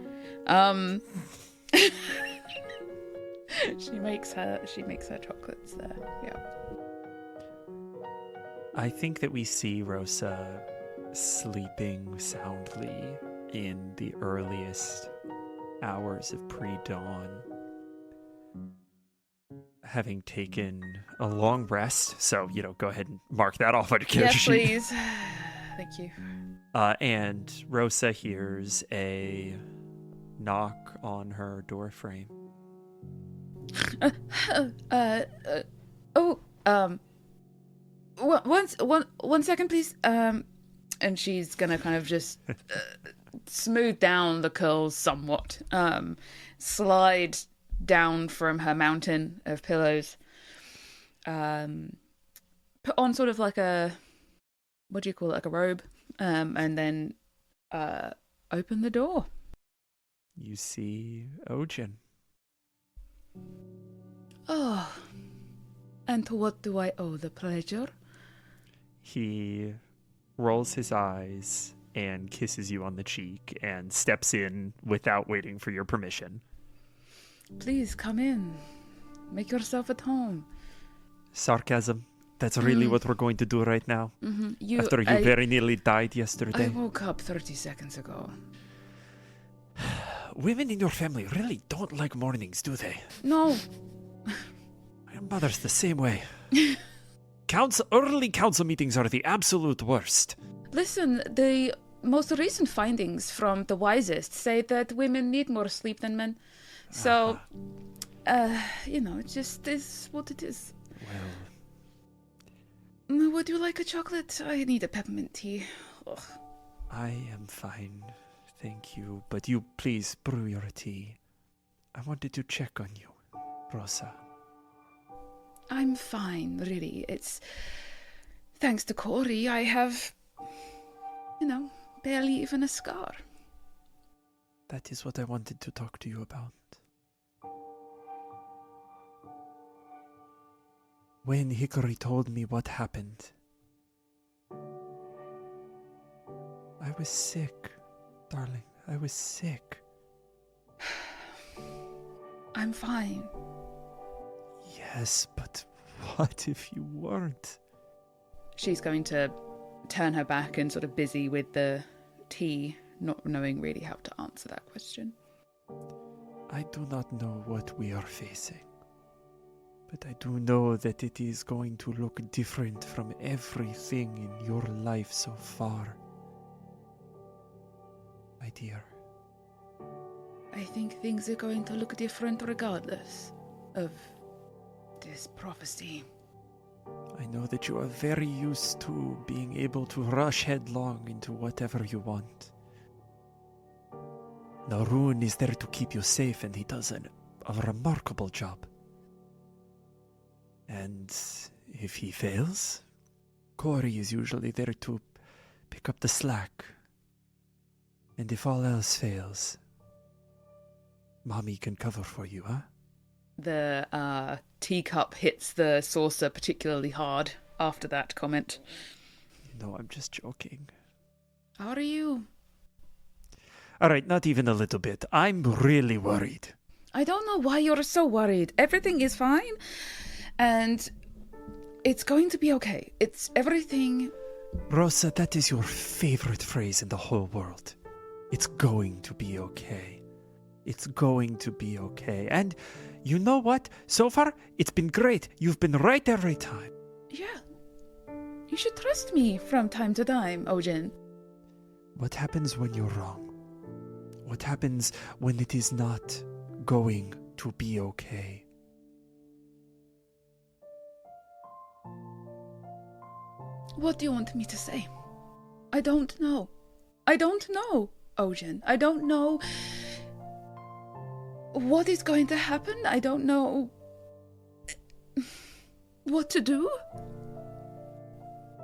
She makes her chocolates there. Yeah. I think that we see Rossa sleeping soundly in the earliest hours of pre-dawn, having taken a long rest. So, go ahead and mark that off on your character sheet. Yes, please. Thank you. And Rossa hears a knock on her doorframe. One second, please. And she's gonna kind of just smooth down the curls somewhat, slide down from her mountain of pillows, put on sort of like a, what do you call it, like a robe, and then open the door. You see Ojin. Oh, and to what do I owe the pleasure? He rolls his eyes and kisses you on the cheek and steps in without waiting for your permission. Please come in. Make yourself at home. Sarcasm. That's really what we're going to do right now. Mm-hmm. After you very nearly died yesterday. I woke up 30 seconds ago. Women in your family really don't like mornings, do they? No. My mother's the same way. Early council meetings are the absolute worst. Listen, the most recent findings from the wisest say that women need more sleep than men. So, it just is what it is. Well, Would you like a chocolate? I need a peppermint tea. Ugh. I am fine, thank you. But you please brew your tea. I wanted to check on you, Rossa. I'm fine, really. It's thanks to Kory, I have, barely even a scar. That is what I wanted to talk to you about. When Hickory told me what happened, I was sick, darling. I was sick. I'm fine. Yes, but what if you weren't? She's going to turn her back and sort of busy with the tea, not knowing really how to answer that question. I do not know what we are facing, but I do know that it is going to look different from everything in your life so far. My dear. I think things are going to look different regardless of this prophecy. I know that you are very used to being able to rush headlong into whatever you want. Narun is there to keep you safe, and he does a remarkable job. And if he fails, Kory is usually there to pick up the slack. And if all else fails, Mommy can cover for you, huh? The teacup hits the saucer particularly hard after that comment. No, I'm just joking. How are you? All right, not even a little bit. I'm really worried. I don't know why you're so worried. Everything is fine, and it's going to be okay. It's everything... Rossa, that is your favorite phrase in the whole world. It's going to be okay. It's going to be okay. And you know what? So far, it's been great. You've been right every time. Yeah. You should trust me from time to time, Ojin. What happens when you're wrong? What happens when it is not going to be okay? What do you want me to say? I don't know. I don't know, Ojin. I don't know what is going to happen. I don't know what to do.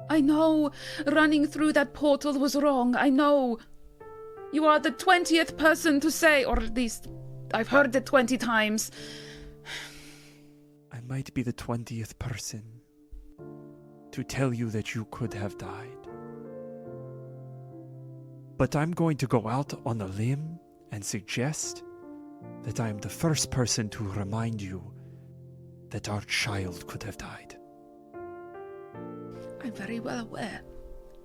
I know running through that portal was wrong. I know you are the 20th person to say, or at least I've heard it 20 times. I might be the 20th person to tell you that you could have died. But I'm going to go out on a limb and suggest that I am the first person to remind you that our child could have died. I'm very well aware.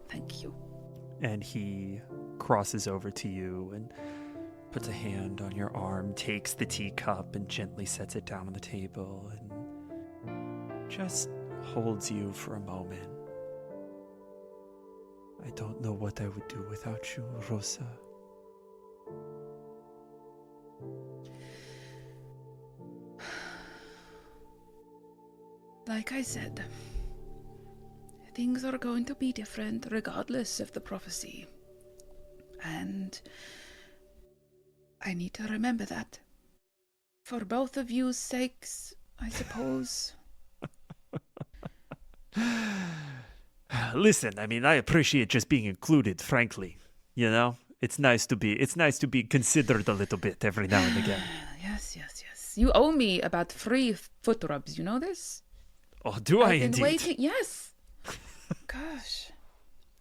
Thank you. And he crosses over to you and puts a hand on your arm, takes the teacup and gently sets it down on the table and just holds you for a moment. I don't know what I would do without you, Rossa. Like I said, things are going to be different regardless of the prophecy. And I need to remember that. For both of you's sakes, I suppose. Listen, I mean, I appreciate just being included, frankly. You know? It's nice to be considered a little bit every now and again. Yes. You owe me about 3 foot rubs, you know this? Oh, do I I've been indeed? waiting. Yes. Gosh.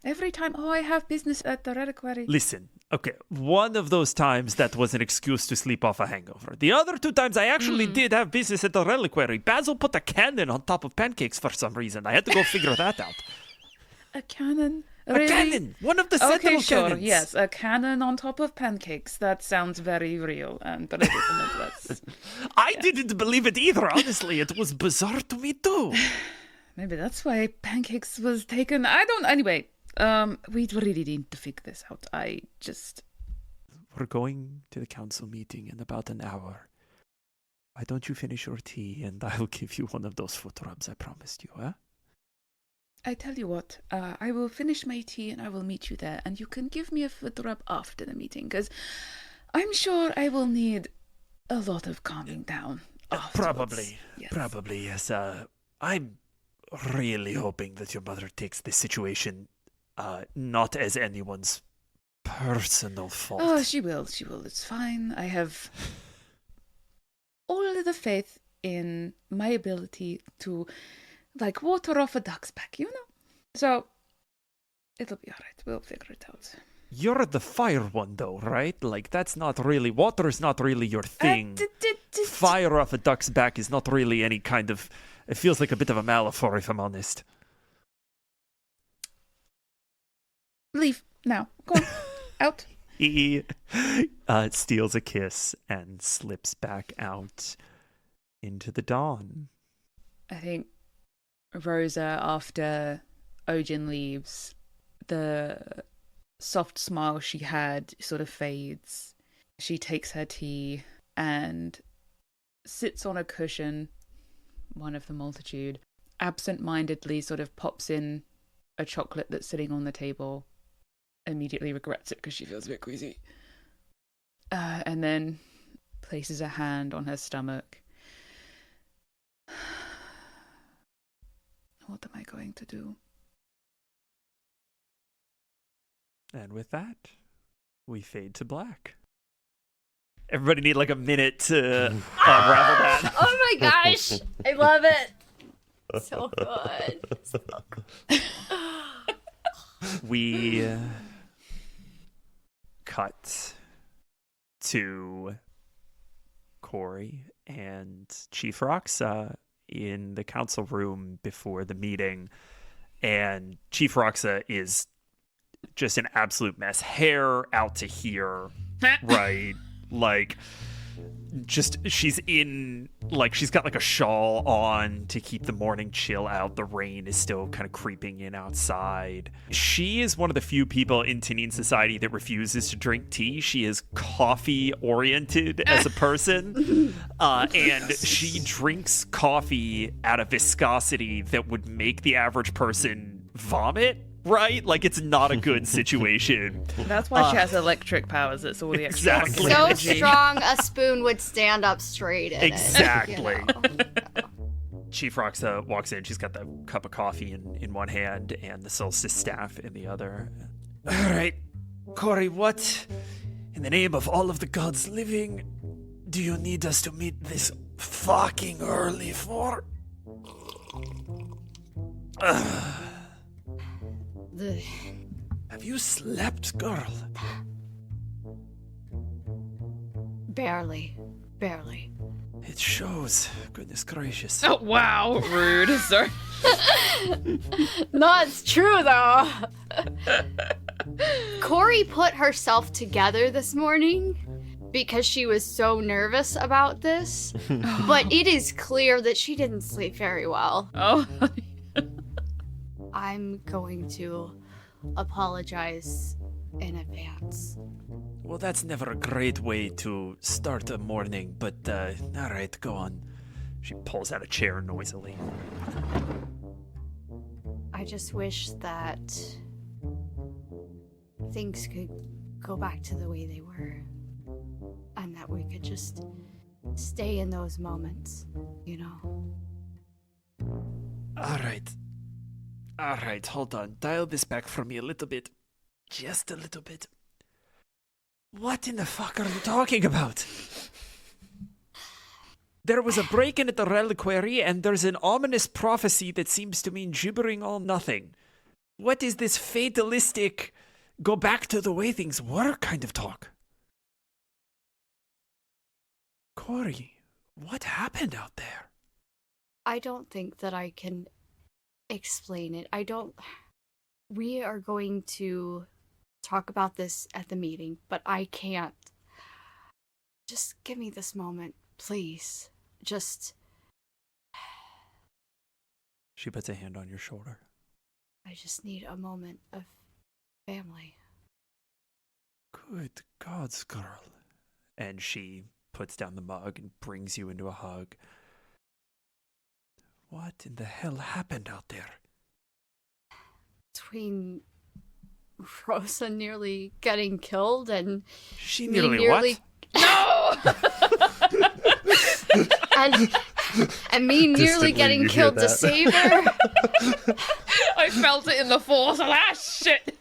Every time, I have business at the reliquary. Listen, okay, one of those times that was an excuse to sleep off a hangover. The other 2 times I actually did have business at the reliquary. Basil put a cannon on top of Pancakes for some reason. I had to go figure that out. A cannon? Really? A cannon! One of the Sentinel cannons! Yes, a cannon on top of Pancakes. That sounds very real and legitimate. I didn't believe it either, honestly. It was bizarre to me too. Maybe that's why Pancakes was taken. Anyway, we really need to figure this out. We're going to the council meeting in about an hour. Why don't you finish your tea and I'll give you one of those foot rubs I promised you, huh? I tell you what, I will finish my tea and I will meet you there, and you can give me a foot rub after the meeting, because I'm sure I will need a lot of calming down afterwards. Probably, yes. I'm really hoping that your mother takes this situation not as anyone's personal fault. Oh, she will. She will. It's fine. I have all of the faith in my ability to, like, water off a duck's back, you know? So, it'll be alright. We'll figure it out. You're the fire one, though, right? Like, that's not really... Water is not really your thing. Fire off a duck's back is not really any kind of... It feels like a bit of a metaphor, if I'm honest. Leave now. Go on. Out. He steals a kiss and slips back out into the dawn. I think Rosa, after Ojin leaves, the soft smile she had sort of fades. She takes her tea and sits on a cushion, one of the multitude, absent-mindedly sort of pops in a chocolate that's sitting on the table, immediately regrets it because she feels a bit queasy, and then places a hand on her stomach. What am I going to do? And with that, we fade to black. Everybody need like a minute to unravel that. Oh my gosh! I love it. So good. So good. We cut to Kory and Chief Rossa in the council room before the meeting, and Chief Rossa is just an absolute mess. Hair out to here, right? Like, just, she's in, like, she's got like a shawl on to keep the morning chill out. The rain is still kind of creeping in outside. She is one of the few people in Taniyn society that refuses to drink tea. She is coffee oriented as a person, and she drinks coffee at a viscosity that would make the average person vomit. Right? Like, it's not a good situation. That's why she has electric powers. It's all the extra Exactly. So energy. strong, a spoon would stand up straight in Exactly. it. You know? Chief Roxa walks in. She's got the cup of coffee in one hand and the solstice staff in the other. All right, Kory, what in the name of all of the gods living do you need us to meet this fucking early for? Have you slept, girl? Barely. It shows. Goodness gracious. Oh, wow. Rude. Sorry. No, it's true though. Kory put herself together this morning because she was so nervous about this, but it is clear that she didn't sleep very well. Oh. I'm going to apologize in advance. Well, that's never a great way to start a morning, but all right, go on. She pulls out a chair noisily. I just wish that things could go back to the way they were, and that we could just stay in those moments, you know? All right, hold on. Dial this back for me a little bit. Just a little bit. What in the fuck are you talking about? There was a break-in at the reliquary, and there's an ominous prophecy that seems to mean gibbering all nothing. What is this fatalistic, go back to the way things were kind of talk? Kory, what happened out there? I don't think that I can explain it. We are going to talk about this at the meeting, but I can't. Just give me this moment, please. She puts a hand on your shoulder. I just need a moment of family. Good gods, girl. And she puts down the mug and brings you into a hug. What in the hell happened out there? Between Rossa nearly getting killed and She me nearly what? No! and And me nearly Distantly, getting you killed hear to that. save her. I felt it in the force. Ah, shit.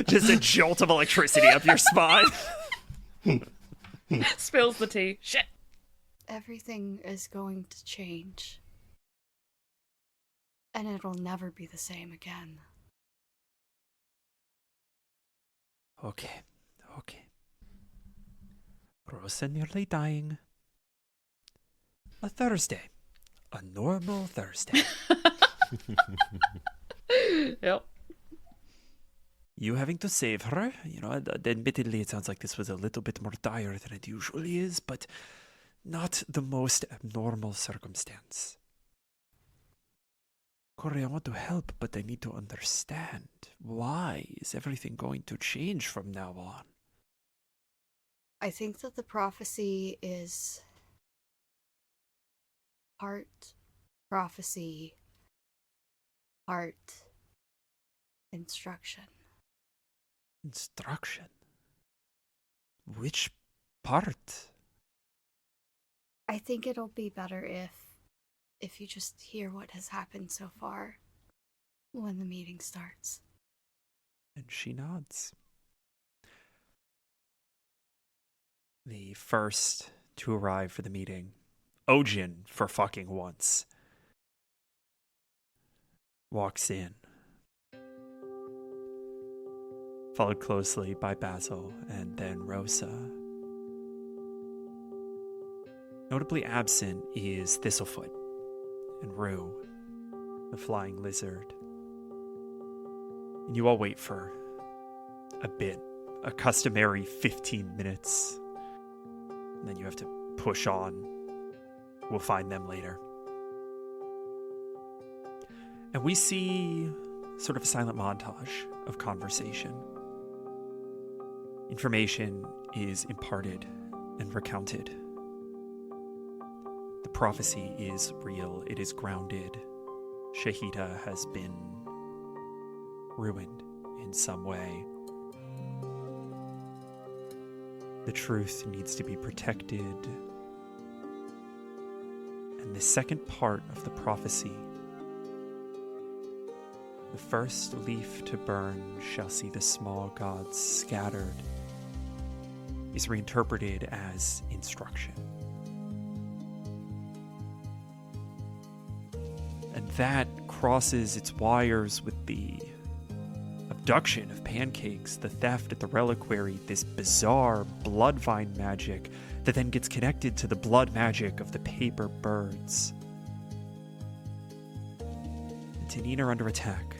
Just a jolt of electricity up your spine. Spills the tea. Shit. Everything is going to change. And it'll never be the same again. Okay. Rossa nearly dying. A Thursday. A normal Thursday. Yep. You having to save her. Admittedly, it sounds like this was a little bit more dire than it usually is, but not the most abnormal circumstance. Kory, I want to help, but I need to understand. Why is everything going to change from now on? I think that the prophecy is part prophecy, part instruction. Instruction? Which part? I think it'll be better if you just hear what has happened so far when the meeting starts. And she nods. The first to arrive for the meeting, Ojin, for fucking once, walks in, followed closely by Basil and then Rossa. Notably absent is Thistlefoot and Rue, the flying lizard. And you all wait for a bit, a customary 15 minutes. And then you have to push on. We'll find them later. And we see sort of a silent montage of conversation. Information is imparted and recounted. The prophecy is real. It is grounded. Shahida has been ruined in some way. The truth needs to be protected. And the second part of the prophecy, the first leaf to burn shall see the small gods scattered, is reinterpreted as instruction. And that crosses its wires with the abduction of Pancakes, the theft at the reliquary, this bizarre bloodvine magic that then gets connected to the blood magic of the paper birds. The Taniyn are under attack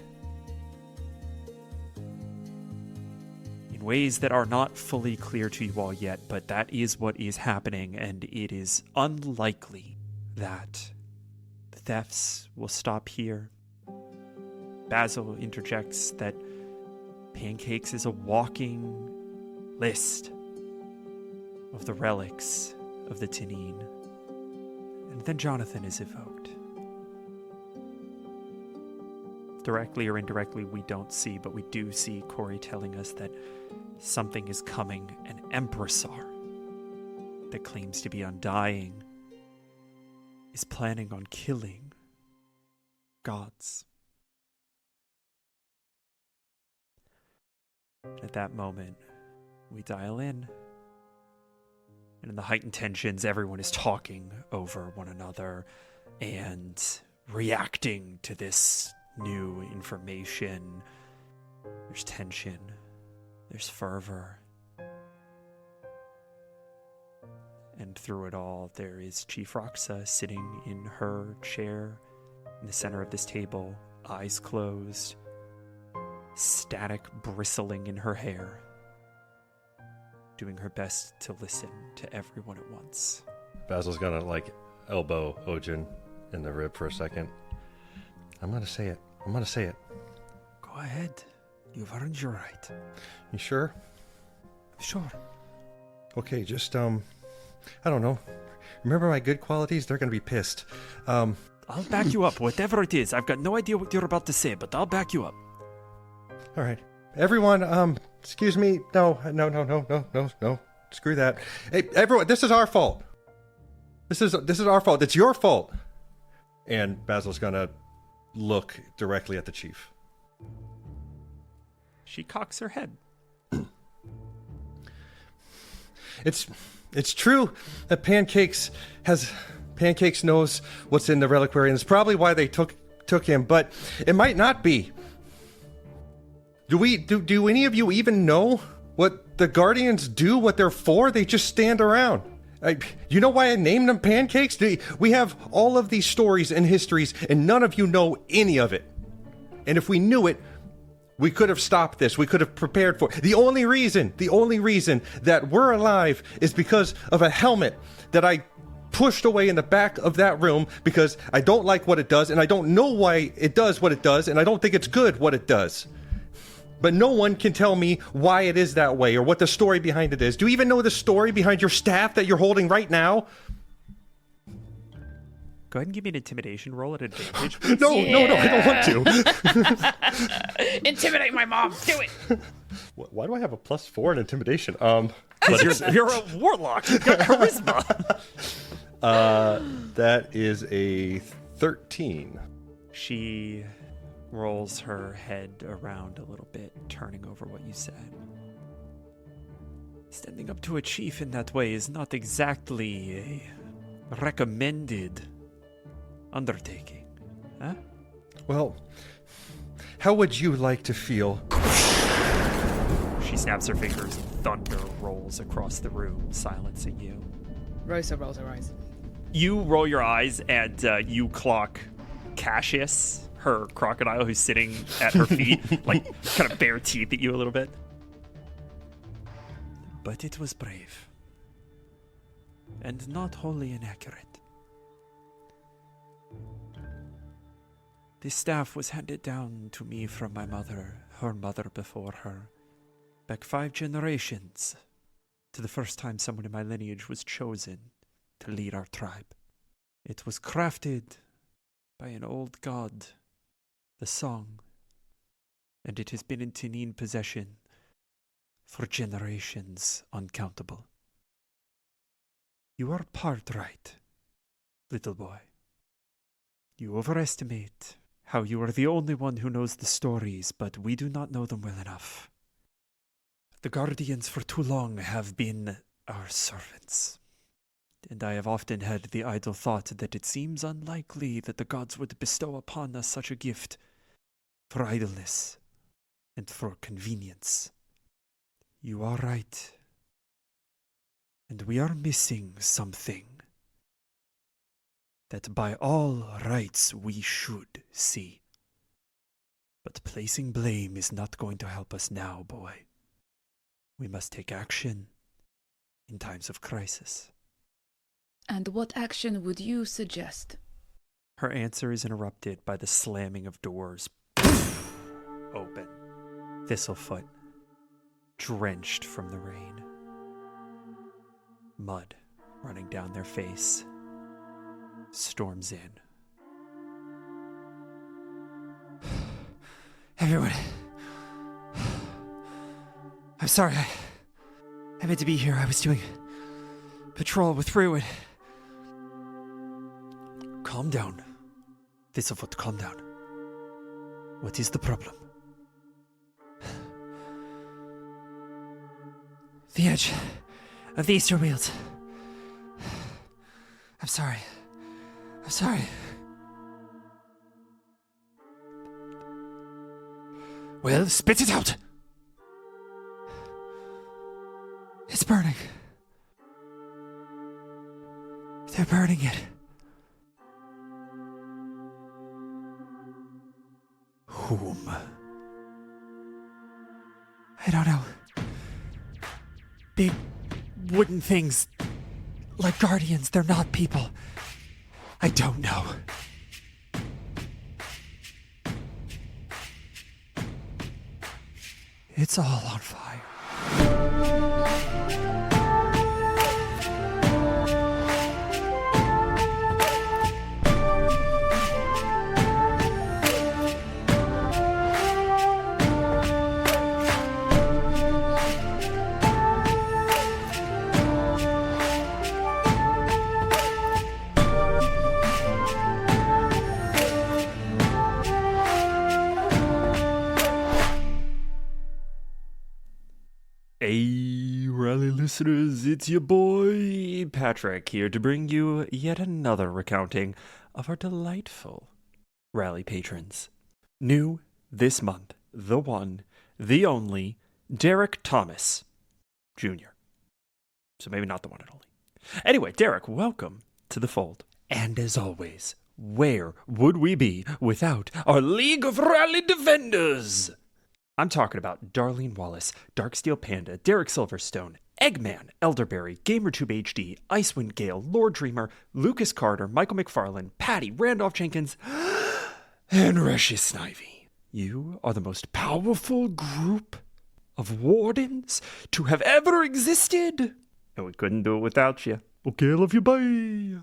in ways that are not fully clear to you all yet, but that is what is happening, and it is unlikely that the thefts will stop here. Basil interjects that Pancakes is a walking list of the relics of the Taniyn. And then Jonathan is evoked. Directly or indirectly, we don't see, but we do see Kory telling us that something is coming, an Empressar that claims to be undying, is planning on killing gods. At that moment, we dial in. And in the heightened tensions, everyone is talking over one another and reacting to this new information. There's tension. There's fervor. And through it all, there is Chief Rossa sitting in her chair in the center of this table, eyes closed, static bristling in her hair, doing her best to listen to everyone at once. Basil's gonna, elbow Ojin in the rib for a second. I'm gonna say it. Go ahead. You've earned your right. You sure? Sure. Okay, just, I don't know. Remember my good qualities? They're gonna be pissed. I'll back you up, whatever it is. I've got no idea what you're about to say, but I'll back you up. All right. Everyone, excuse me. No. Screw that. Hey, everyone, this is our fault. This is our fault. It's your fault. And Basil's gonna look directly at the chief. She cocks her head. It's true that Pancakes knows what's in the reliquary, and it's probably why they took him, but it might not be. Do any of you even know what the Guardians do, what they're for? They just stand around. You know why I named them Pancakes? We have all of these stories and histories, and none of you know any of it. And if we knew it, we could have stopped this. We could have prepared for it. The only reason that we're alive is because of a helmet that I pushed away in the back of that room because I don't like what it does, and I don't know why it does what it does, and I don't think it's good what it does. But no one can tell me why it is that way or what the story behind it is. Do you even know the story behind your staff that you're holding right now? Go ahead and give me an intimidation roll at advantage. No, I don't want to. Intimidate my mom. Do it. Why do I have a +4 in intimidation? You're a warlock. You've got charisma. That is a 13. She rolls her head around a little bit, turning over what you said. Standing up to a chief in that way is not exactly a recommended undertaking, huh? Well, how would you like to feel? She snaps her fingers and thunder rolls across the room, silencing you. Rossa rolls her eyes. You roll your eyes and you clock Cassius, her crocodile who's sitting at her feet, like kind of bare teeth at you a little bit. But it was brave. And not wholly inaccurate. This staff was handed down to me from my mother, her mother before her, back 5 generations, to the first time someone in my lineage was chosen to lead our tribe. It was crafted by an old god, the song, and it has been in Taniyn possession for generations uncountable. You are part right, little boy. You overestimate how you are the only one who knows the stories, but we do not know them well enough. The Guardians for too long have been our servants, and I have often had the idle thought that it seems unlikely that the gods would bestow upon us such a gift for idleness and for convenience. You are right, and we are missing something that by all rights we should see. But placing blame is not going to help us now, boy. We must take action in times of crisis. And what action would you suggest? Her answer is interrupted by the slamming of doors. Open. Thistlefoot, drenched from the rain. Mud running down their face, storms in. Everyone, I'm sorry. I meant to be here. I was doing patrol with Ruin. Calm down. Thistlefoot, calm down. What is the problem? The edge of the Easter Wheels. I'm sorry. I'm sorry. Well, spit it out! It's burning. They're burning it. Whom? I don't know. Big wooden things. Like guardians, they're not people. I don't know. It's all on fire. Hey, Rally listeners, it's your boy Patrick here to bring you yet another recounting of our delightful Rally patrons. New this month, the one, the only, Derek Thomas Jr. So maybe not the one and only. Anyway, Derek, welcome to the fold. And as always, where would we be without our League of Rally Defenders? I'm talking about Darlene Wallace, Darksteel Panda, Derek Silverstone, Eggman, Elderberry, GamerTube HD, Icewind Gale, Lord Dreamer, Lucas Carter, Michael McFarlane, Patty, Randolph Jenkins, and Recious Snivy. You are the most powerful group of wardens to have ever existed, and we couldn't do it without you. Okay, I love you, bye.